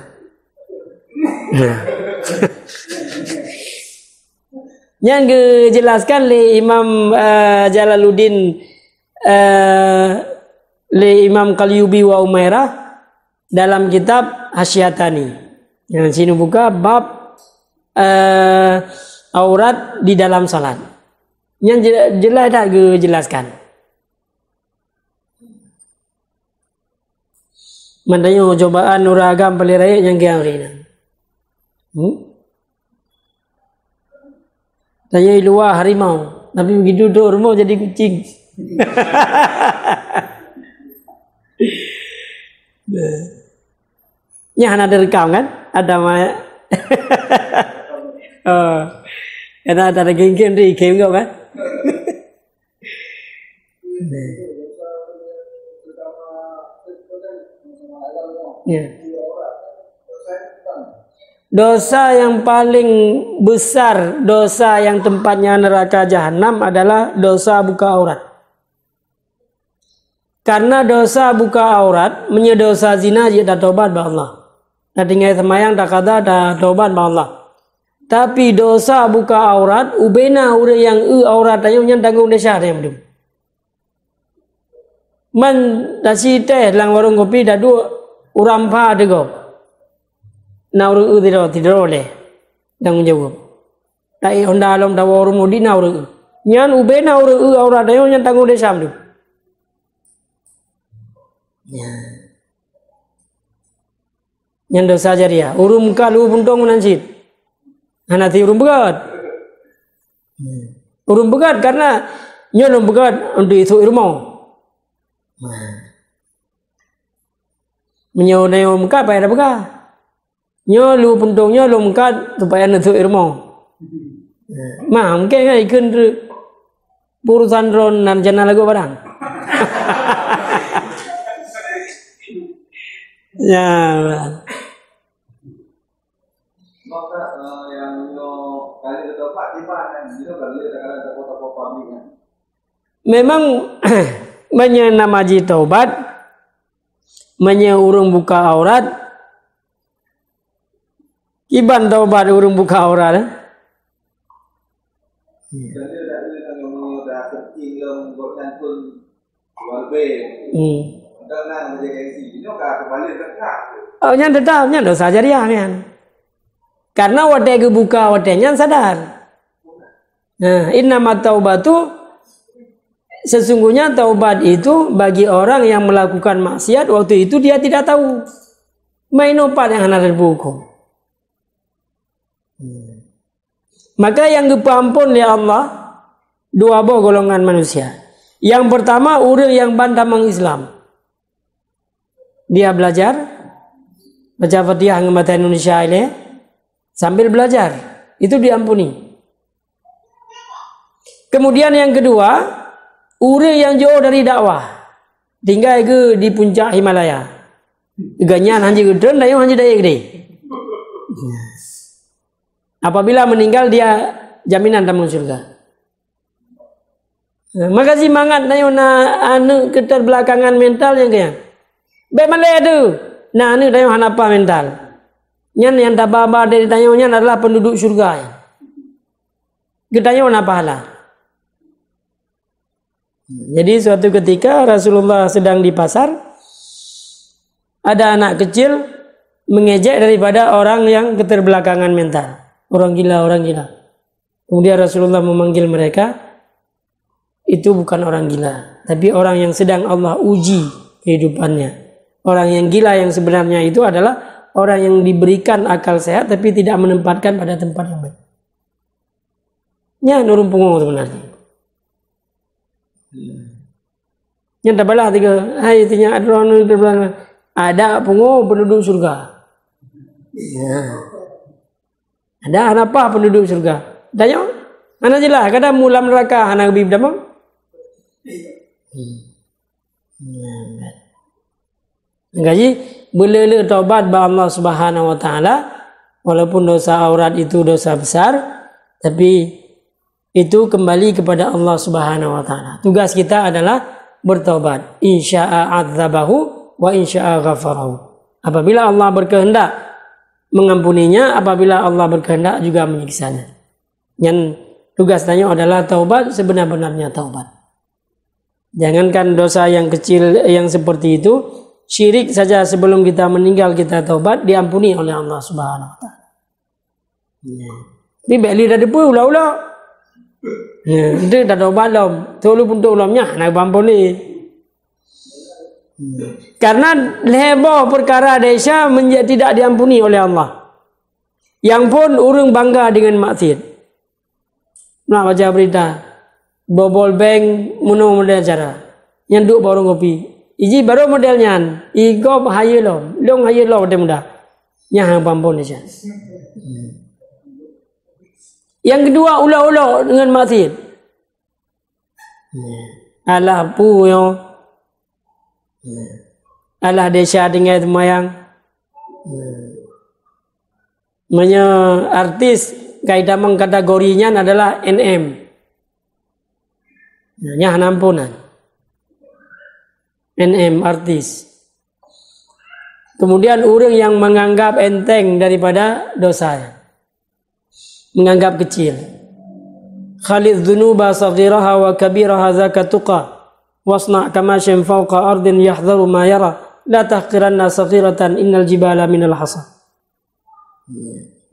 Yang dijelaskan oleh Imam Jalaluddin oleh Imam Qalyubi wa Umairah dalam kitab Hasyiatani. Yang sini buka bab aurat di dalam salat. Yang jelas tak jelaskan. Mandanya cobaan uragam peliraya yang kian rina. Tanya luar harimau, tapi begitu duduk rumah jadi kucing. Ya ada rekam kan? Ada mah. Karena ada geng-geng di game kau kan? Ya. Dosa yang paling besar, dosa yang tempatnya neraka jahanam adalah dosa buka aurat. Karena dosa buka aurat, dosa zina dia dah tobat ba Allah. Dah tinggal semayang dah kata dah tobat ba Allah. Tapi dosa buka aurat, ubena ure yang aurat ayo yang tanggung desa yang belum. Man dah si teh lang warung kopi dah dua urampa dego. Na uru tidak oleh tanggung jawab. Dai honda alam dah warung mudi na uru. Nyan ubena uru aurat ayo yang tanggung desa belum. Ya. Yang dosa jariah. Urum kalu buntong menansit. Nanti urum begat. Urum begat karena nyon begat untuk itu irmau. Menyodai muka payah dah begat. Nyo lu puntongnya lu muka supaya untuk irmau. Mah mungkin kan ikut urusan ron dan jana lagu barang. Ya. Maka yang kali keempat di mana? Itu kali ada kota-kota pabrik kan. Memang menyenamaji taubat, urung buka aurat. Iban taubat urung buka aurat. Jadi ada yang dah kecil membuatkan pun warbe. Dengan menjaga isi, ini kan kembali dekat. Oh, yang tetapnya dosa jariah kan. Karena wadai kebuka wadainya sadar. Nah, innamat taubatu sesungguhnya taubat itu bagi orang yang melakukan maksiat waktu itu dia tidak tahu. Main opat yang hendak dihukum. Maka yang diampun oleh Allah dua golongan manusia. Yang pertama orang yang bantah mengislam. Dia belajar baca Fatihah bahasa Indonesia ini sambil belajar itu diampuni. Kemudian yang kedua, orang yang jauh dari dakwah, tinggal ke di puncak Himalaya. Ganyan hanji gedon, dayu hanji daya gede. Apabila meninggal dia jaminan tamu surga. Makasih mangat dayu na anu keterbelakangan mental yang kaya. Bagaimana itu? Nah ini dayu hanapa mental. Nyan yang tababa dari tanyanya adalah penduduk surga. Gedanya mana pahala? Jadi suatu ketika Rasulullah sedang di pasar, ada anak kecil mengejek daripada orang yang keterbelakangan mental. Orang gila. Kemudian Rasulullah memanggil mereka, itu bukan orang gila, tapi orang yang sedang Allah uji kehidupannya. Orang yang gila yang sebenarnya itu adalah orang yang diberikan akal sehat tapi tidak menempatkan pada tempat yang baik. Nya nurun pungo sebenarnya. Nya tabalah tiga. Hai tinya ada pungo penduduk surga. Ada apa penduduk surga? Tanya, mana jelas? Kadang mula neraka anak bib damam. Jadi bila taubat ba Allah Subhanahu wa taala, walaupun dosa aurat itu dosa besar, tapi itu kembali kepada Allah Subhanahu wa taala. Tugas kita adalah bertaubat. Insya'a adzabahu wa insya'a ghafarahu. Apabila Allah berkehendak mengampuninya, apabila Allah berkehendak juga menyiksanya. Yang tugasnya adalah taubat sebenar-benarnya taubat. Jangankan dosa yang kecil yang seperti itu, syirik saja sebelum kita meninggal kita taubat diampuni oleh Allah Subhanahu wa taala. Ni beli dah depu ulah-ulah. Dia dah taubat lom, tolu pun tolomnya nak ampuni. Karena lebar perkara desa menjadi tidak diampuni oleh Allah. Yang pun orang bangga dengan maksiat. Nak baca berita, bobol bank muno model cara. Yang duk baru kopi. Iji baru modelnya. Igo bahaya lom, long bahaya lom mudah. Yang ampun desa. Yang kedua ulah-ulah dengan maksiat. Alah pu yo. Alah desa dengan semayang. Manya artis kaidah mengkategorinya adalah NM. Nya nampunan. NM artis. Kemudian orang yang menganggap enteng daripada dosanya. Menganggap kecil. Khalid dhunuba saghiraha wa kabiraha zakatuqa. Wasna' kamashin fawqa ardin yahdharu ma yara. La tahqiranna saghiratan innal jibala minal hasa.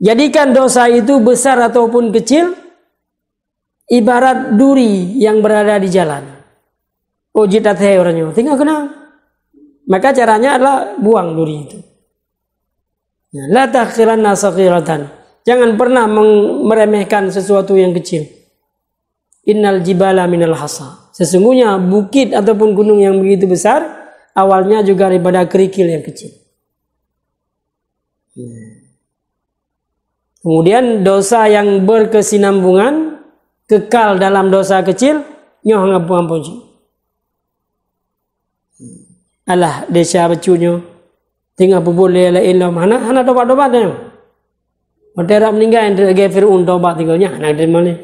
Jadikan dosa itu besar ataupun kecil ibarat duri yang berada di jalan. Oh jitat hai orangnya, tinggal kenal. Maka caranya adalah buang duri itu. La tahqiranna saghiratan. Jangan pernah meremehkan sesuatu yang kecil. Innal jibala minal hasa. Sesungguhnya bukit ataupun gunung yang begitu besar awalnya juga daripada kerikil yang kecil. Kemudian dosa yang berkesinambungan kekal dalam dosa kecil nyoh ngampun. Alah desa becunyo tinggal boleh la ilah mana tobat-tobat dia. Pada meninggal yang tergaya Fir'un tobat tinggalnya anak dari mana?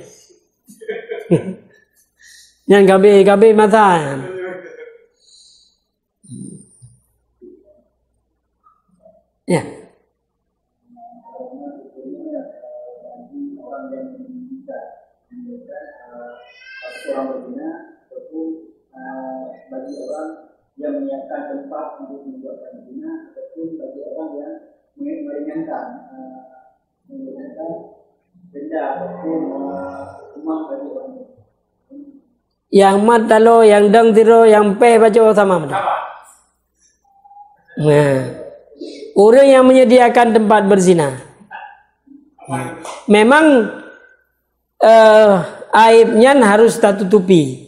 Yang gabe mata. Ya. Orang berzina ataupun bagi orang yang menyiapkan tempat untuk membuatkan zina ataupun bagi orang yang meringankan benda ataupun rumah bagi orang. Yang mat talo, yang dang tiro, yang pe baca sama benda. Nah, orang yang menyediakan tempat berzina. Memang aibnya harus kita tutupi.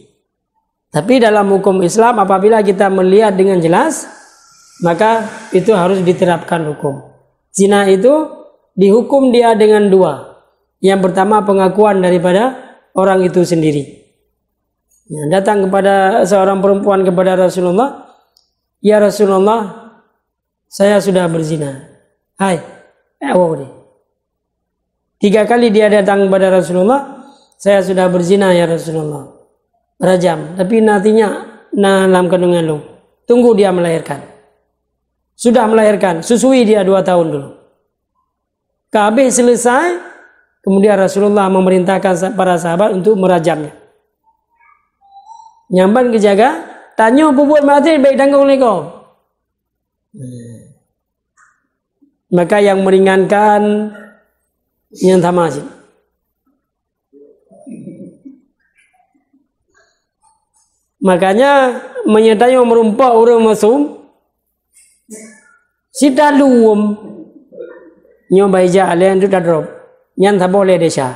Tapi dalam hukum Islam apabila kita melihat dengan jelas, maka itu harus diterapkan hukum. Zina itu dihukum dia dengan dua. Yang pertama pengakuan daripada orang itu sendiri. Datang kepada seorang perempuan kepada Rasulullah, ya Rasulullah, saya sudah berzina. Hai, awak 3 kali dia datang kepada Rasulullah, saya sudah berzina ya Rasulullah. Rajam, tapi nantinya dalam kandungan lu. Tunggu dia melahirkan. Sudah melahirkan, susui dia 2 tahun dulu. Kabeh selesai, kemudian Rasulullah memerintahkan para sahabat untuk merajamnya. Nyamban kejaga, tanya bubuat mati baik tanggung leko. Maka yang meringankan yang tamasih. Makanya menyertai merumpak orang masum si daluum nyoba ija alen tu dah drop nyan tak boleh desa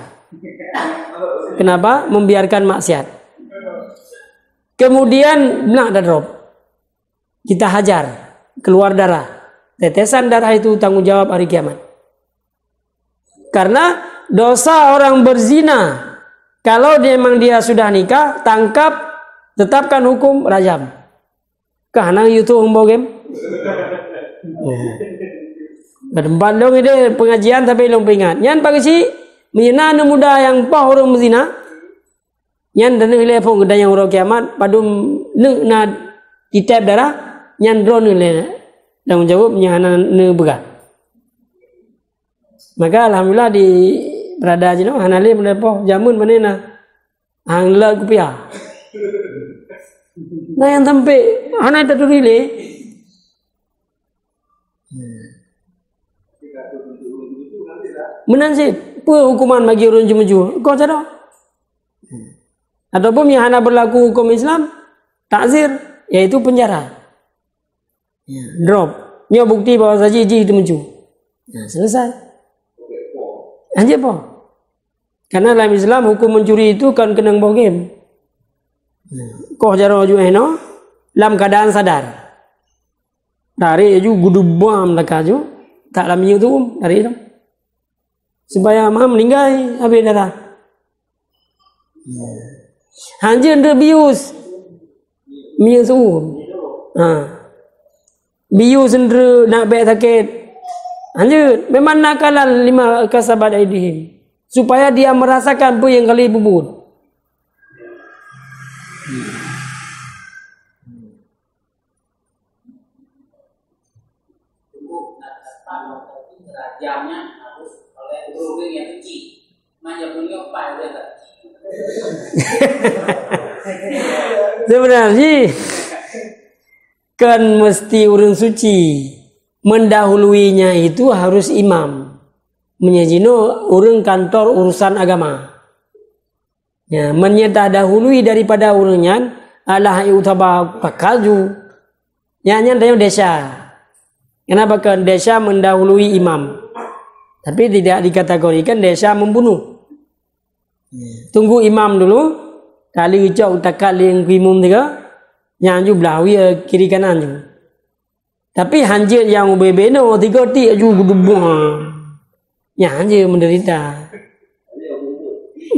Kenapa? Membiarkan maksiat. Kemudian nak ada drop. Kita hajar, keluar darah. Tetesan darah itu tanggung jawab hari kiamat. Karena dosa orang berzina, kalau memang dia sudah nikah, tangkap, tetapkan hukum rajam. Karena itu humbo game. Berempat dong ide pengajian tapi belum ingat. Yan pagi si menyena anu muda yang pah orang berzina. Yan dan nilai pun gede yang orang kiamat. Padum na kitab darah. Yan drone nilai. Tanggung jawab menyana ne begat. Maka alhamdulillah di berada aja no. Hanali mulai pah jamun mana na. Angla kupiah. Nah yang sampai hanai tak nilai. Menansib, apa hukuman bagi orang jumaju? Kau cara? Ataupun yang hanya berlaku hukum Islam, takzir, yaitu penjara. Drop. Ini bukti bahawa saja itu maju. Nah, selesai. Anjir apa? Karena dalam Islam hukum mencuri itu kan kena bawa game. Kau cara juga no? Dalam keadaan sadar. Dari itu gudu bom dekat ju, tak lami itu dari itu. Supaya mah meninggal habis darah. Hanya under bius. Bius bius under nak baik sakit. Hanya memang nakalan 5 kasabat aidihim. Supaya dia merasakan apa yang kali bubur. Jamnya harus oleh guru yang kecil. Macam punya pak dia tak. Sebenarnya kan mesti orang suci. Mendahuluinya itu harus imam. Menyajino orang kantor urusan agama. Ya, menyedahului daripada orangnya Allah utaba pakaju. Nyanyi dia desa. Kenapa kan desa mendahului imam? Tapi tidak dikategorikan desa membunuh. Tunggu imam dulu. Kali ucap utakali yang kimum tiga. Yang belawi kiri kanan juga. Tapi hanjir yang bebeno tiga ti aju gudubung. Yang hanjir menderita.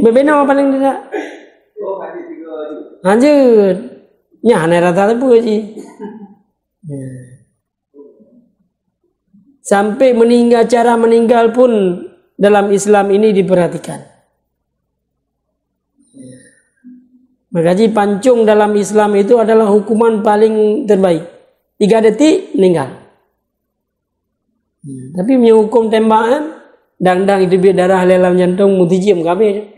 Bebeno paling tidak. Hanjir. Yang aneh rata apa sih? Sampai meninggal, cara meninggal pun dalam Islam ini diperhatikan. Makanya pancung dalam Islam itu adalah hukuman paling terbaik. 3 detik meninggal. Tapi punya hukum tembakan, dang-dang itu biar darah dalam jantung mutijim kabeh.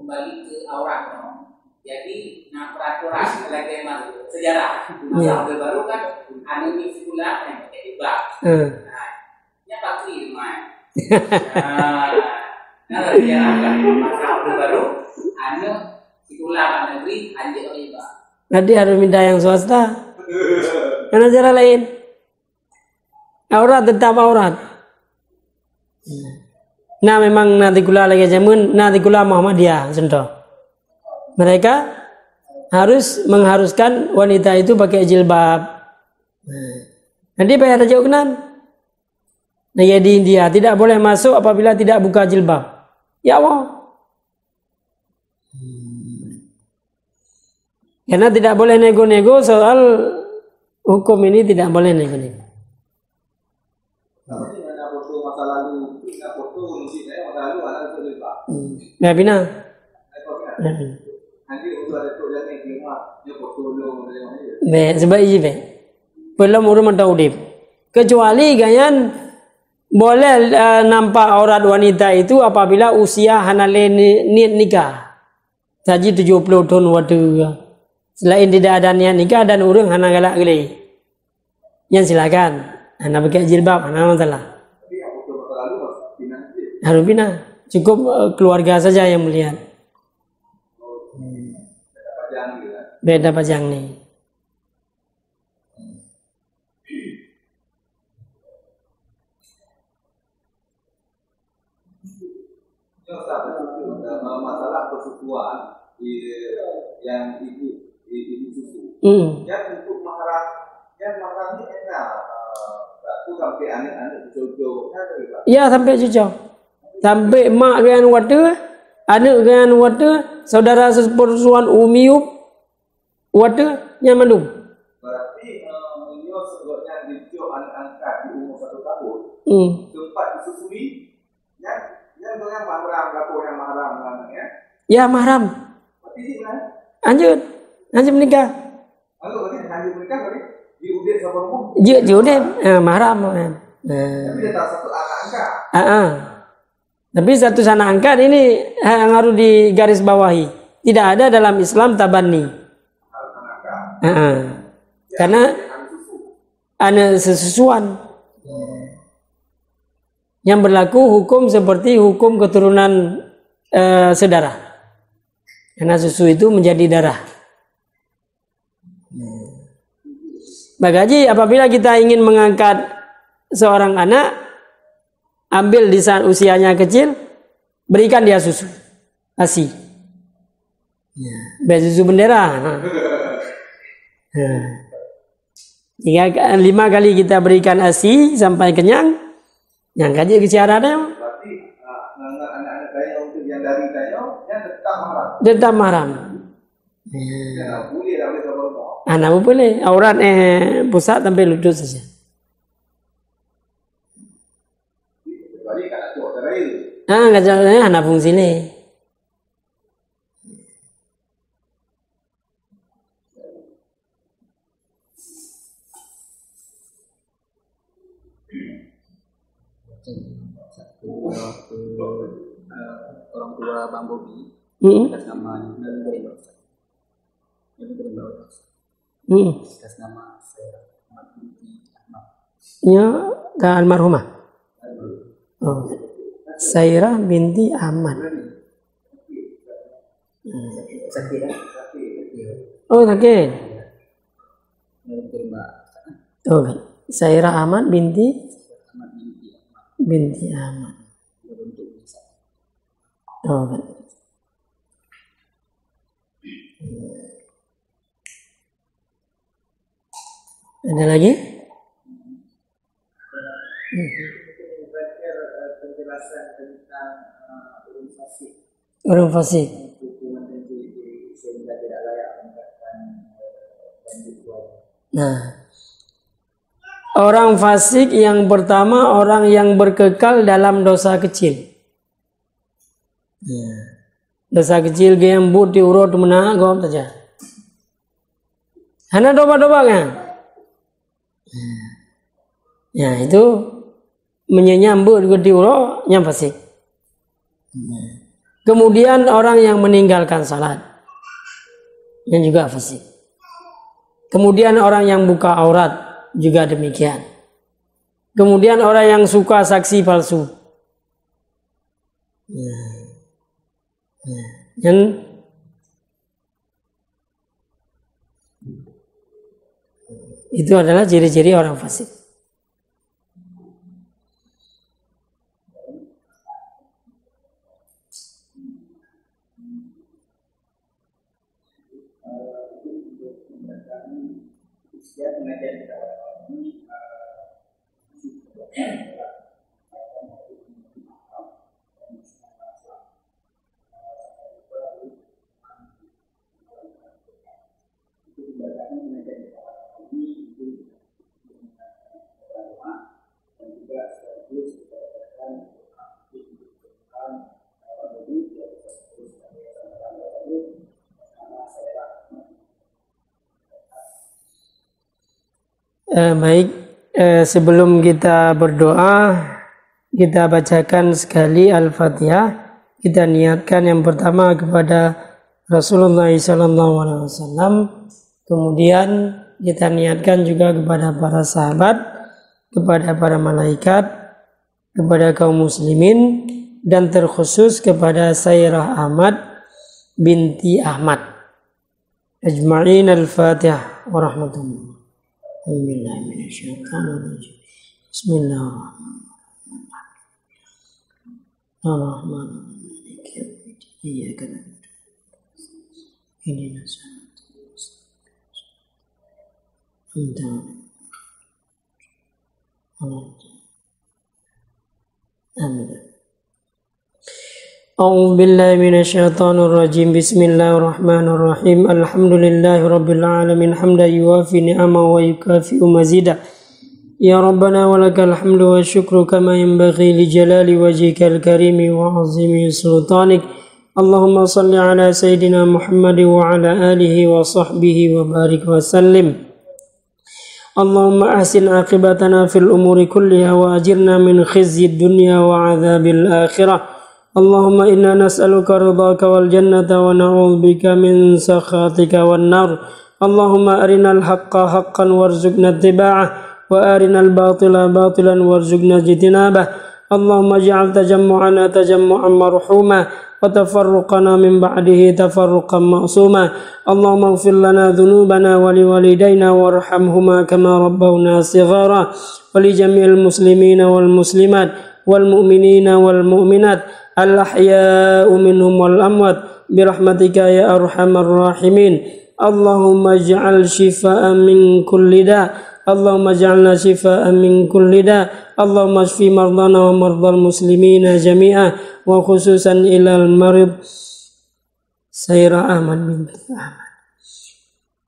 Kembali ke aurat, jadi peraturan lagi masuk sejarah masa Orde Baru kan anu ni sekolah yang pakai ibak, nya pakli rumah, nah sejarah kan masa Orde Baru anu sekolah negeri anjir ibak. Nanti harus minta yang swasta, karena cara lain, aurat tetap aurat. Nah memang nanti kula lagi jamun, nanti kula Muhammadiyah contoh. Mereka mengharuskan wanita itu pakai jilbab. Nanti bayar aja kenan. Nah ya di India tidak boleh masuk apabila tidak buka jilbab. Ya Allah. Karena tidak boleh nego-nego soal hukum ini, tidak boleh nego-nego. Ada foto masa lalu, ada foto saya masa lalu ada foto Pak. Ya bina. Nanti untuk ada foto yang ini dia foto dulu sebab ini belum urut mentaudip. Kecuali gayan boleh nampak aurat wanita itu apabila usia hanale niat nikah. Saji 70 tahun waduh. Selain tidak ada niat nikah dan urung hana galak geli. Yang silakan. Hana pakai jilbab, hana masalah. Tapi yang foto masa lalu harus bina. Cukup keluarga saja yang melihat. Beda pajang nih. Yang tak masalah persusuan yang ibu susu. Yang untuk mahram, yang mahram ni enak. Aku sampai anak-anak jodoh kan tak? Ya, sampai cucu. Sampai mak dengan water, anak dengan water, saudara sepersuan umiup water yang mandum. Berarti beliau sebutnya dicucuk anak angkat di umur 1 tahun. Tempat disusui yang dengan mahram, lapor yang mahram anaknya. Ya, mahram. Berarti di mana? Lanjut menikah. Lalu hanya menikah berarti diudir sama umum. Diudir, mahram. Tapi dia tak satu anak angkat. Tapi satu anak angkat ini yang harus digaris bawahi. Tidak ada dalam Islam tabanni. Karena anak sesusuan. Yang berlaku hukum seperti hukum keturunan saudara. Karena susu itu menjadi darah. Maka haji, apabila kita ingin mengangkat seorang anak, ambil di saat usianya kecil, berikan dia susu ASI. Biar susu bendera. 5 kali kita berikan ASI sampai kenyang, yang kaji kesiarannya. Berarti anak-anak kaya untuk yang dari kaya, yang tetap mahram. Tetap mahram. Yang boleh dah boleh sama. Anak boleh, aurat pusat sampai lutut saja. Kecuali kat atuk terakhir. Kacau anak fungsi ni. Orang tua Bang Bobi atas nama atas nama saya Ahmad binti Ahmad. Ya, ke almarhumah. Sairah binti Ahmad. Sakira. Oh, sakit. Oh, kan. Sairah Ahmad binti Ahmad. Oh, kan. Ada lagi? Penjelasan tentang Orang fasik. hukuman sehingga tidak layak mendapatkan Nah, orang fasik yang pertama orang yang berkekal dalam dosa kecil. Dosa kecil yang but diurut mana gom saja. Hana doba-doba kan? Ya, itu menyambut diurut yang fasik. Kemudian orang yang meninggalkan salat, yang juga fasik. Kemudian orang yang buka aurat juga demikian. Kemudian orang yang suka saksi palsu. Dan itu adalah ciri-ciri orang fasik. Baik, sebelum kita berdoa, kita bacakan sekali Al-Fatihah. Kita niatkan yang pertama kepada Rasulullah SAW. Kemudian kita niatkan juga kepada para sahabat, kepada para malaikat, kepada kaum muslimin, dan terkhusus kepada Sairah Ahmad binti Ahmad. Ajma'in Al-Fatihah wa rahmatullah. Bismillahirrahmanirrahim. Ar-Rahman Iyyaka na'budu ihdinas siratal mustaqim. Amin. A'udzu billahi minasyaitonir rajim. Bismillahirrahmanirrahim. Alhamdulillahi rabbil alamin hamdan yuwafi ni'amahu wa yukafi'u mazida. Ya Rabbana walakal hamdu wa syukru kama yanbaghi li jalali wajhikal karimi wa 'azimi sultanik. Allahumma salli ala sayyidina Muhammad wa ala alihi wa sahbihi wa barik wa sallim. Allahumma ahsin aqibatana fil umuri kulliha wa ajirna min khizyid dunya wa 'adzabil akhirah. Allahumma inna nas'aluka ridhaka wal jannata wa na'udzubika min sakhatika wan nar. Allahumma arinal haqqa haqqan warzuqna ittiba'ah wa arinal batila batilan warzuqna ijtinabah. Allahumma ij'al tajammu'ana tajammu'an marhuma wa tafarruqana min ba'dihi tafarruqan ma'suma. Allahumma ighfir lana dhunubana wa liwalidayna warhamhuma kama rabbawna shighara wa li jami'il muslimina wal muslimat wal mu'minina wal mu'minat al-ahya'u minhum wal amwat birahmatika ya arhamar rahimin. Allahumma ij'al shifaan min kulli da'. Allahumma ij'alna shifaan min kulli da'. Allahumma shfi mardana wa mardal muslimina jami'a wa khususan ilal marid sayra aman min aman.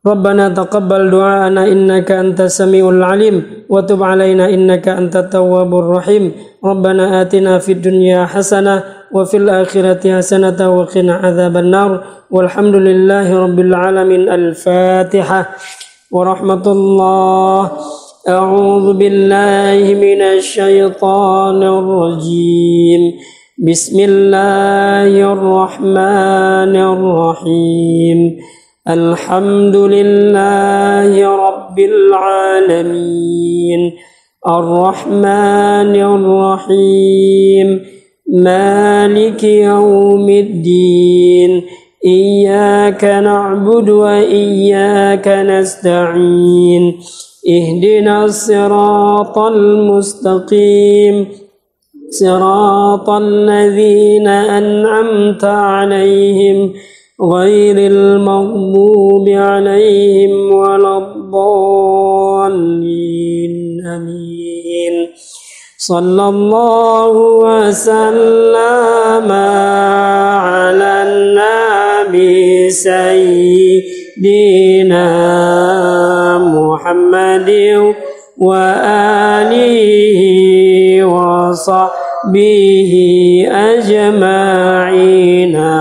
Rabbana taqabbal du'aana innaka antas samiul alim wa tub alaina innaka antat tawwabur rahim. Rabbana atina fid dunya hasanah wa fil akhirati hasanah wa qina adzaban nar. Walhamdulillahi rabbil alamin. Al-Fatihah. Wa rahmatullah. A'udzu billahi minasy syaithanir rajim. Bismillahirrahmanirrahim. Alhamdulillahi rabbil alamin. Ar-Rahmanir Rahim. Maliki yaumiddin. Iyyaka na'budu wa iyyaka nasta'in. Ihdinas siratal mustaqim. Siratal ladzina an'amta 'alaihim ghairil maghdubi 'alaihim waladdallin. Amin. Sallallahu wa sallama ala nabi sayyidina Muhammadin wa alihi wa sahbihi ajma'ina.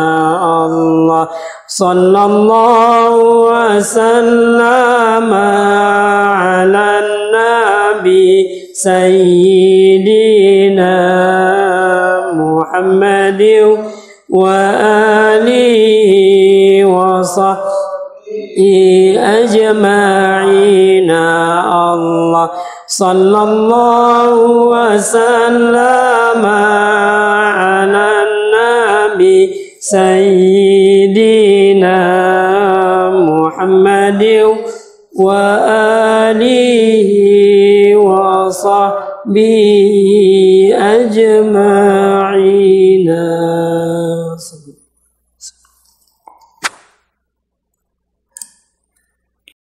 Allah sallallahu wa sallama ala nabi sayyidina Muhammadin wa alihi wa sahbihi ajma'ina. Allah sallallahu wa sallama ala nabi sayyidina Muhammadin wa alihi wa sahbihi ajma'ina.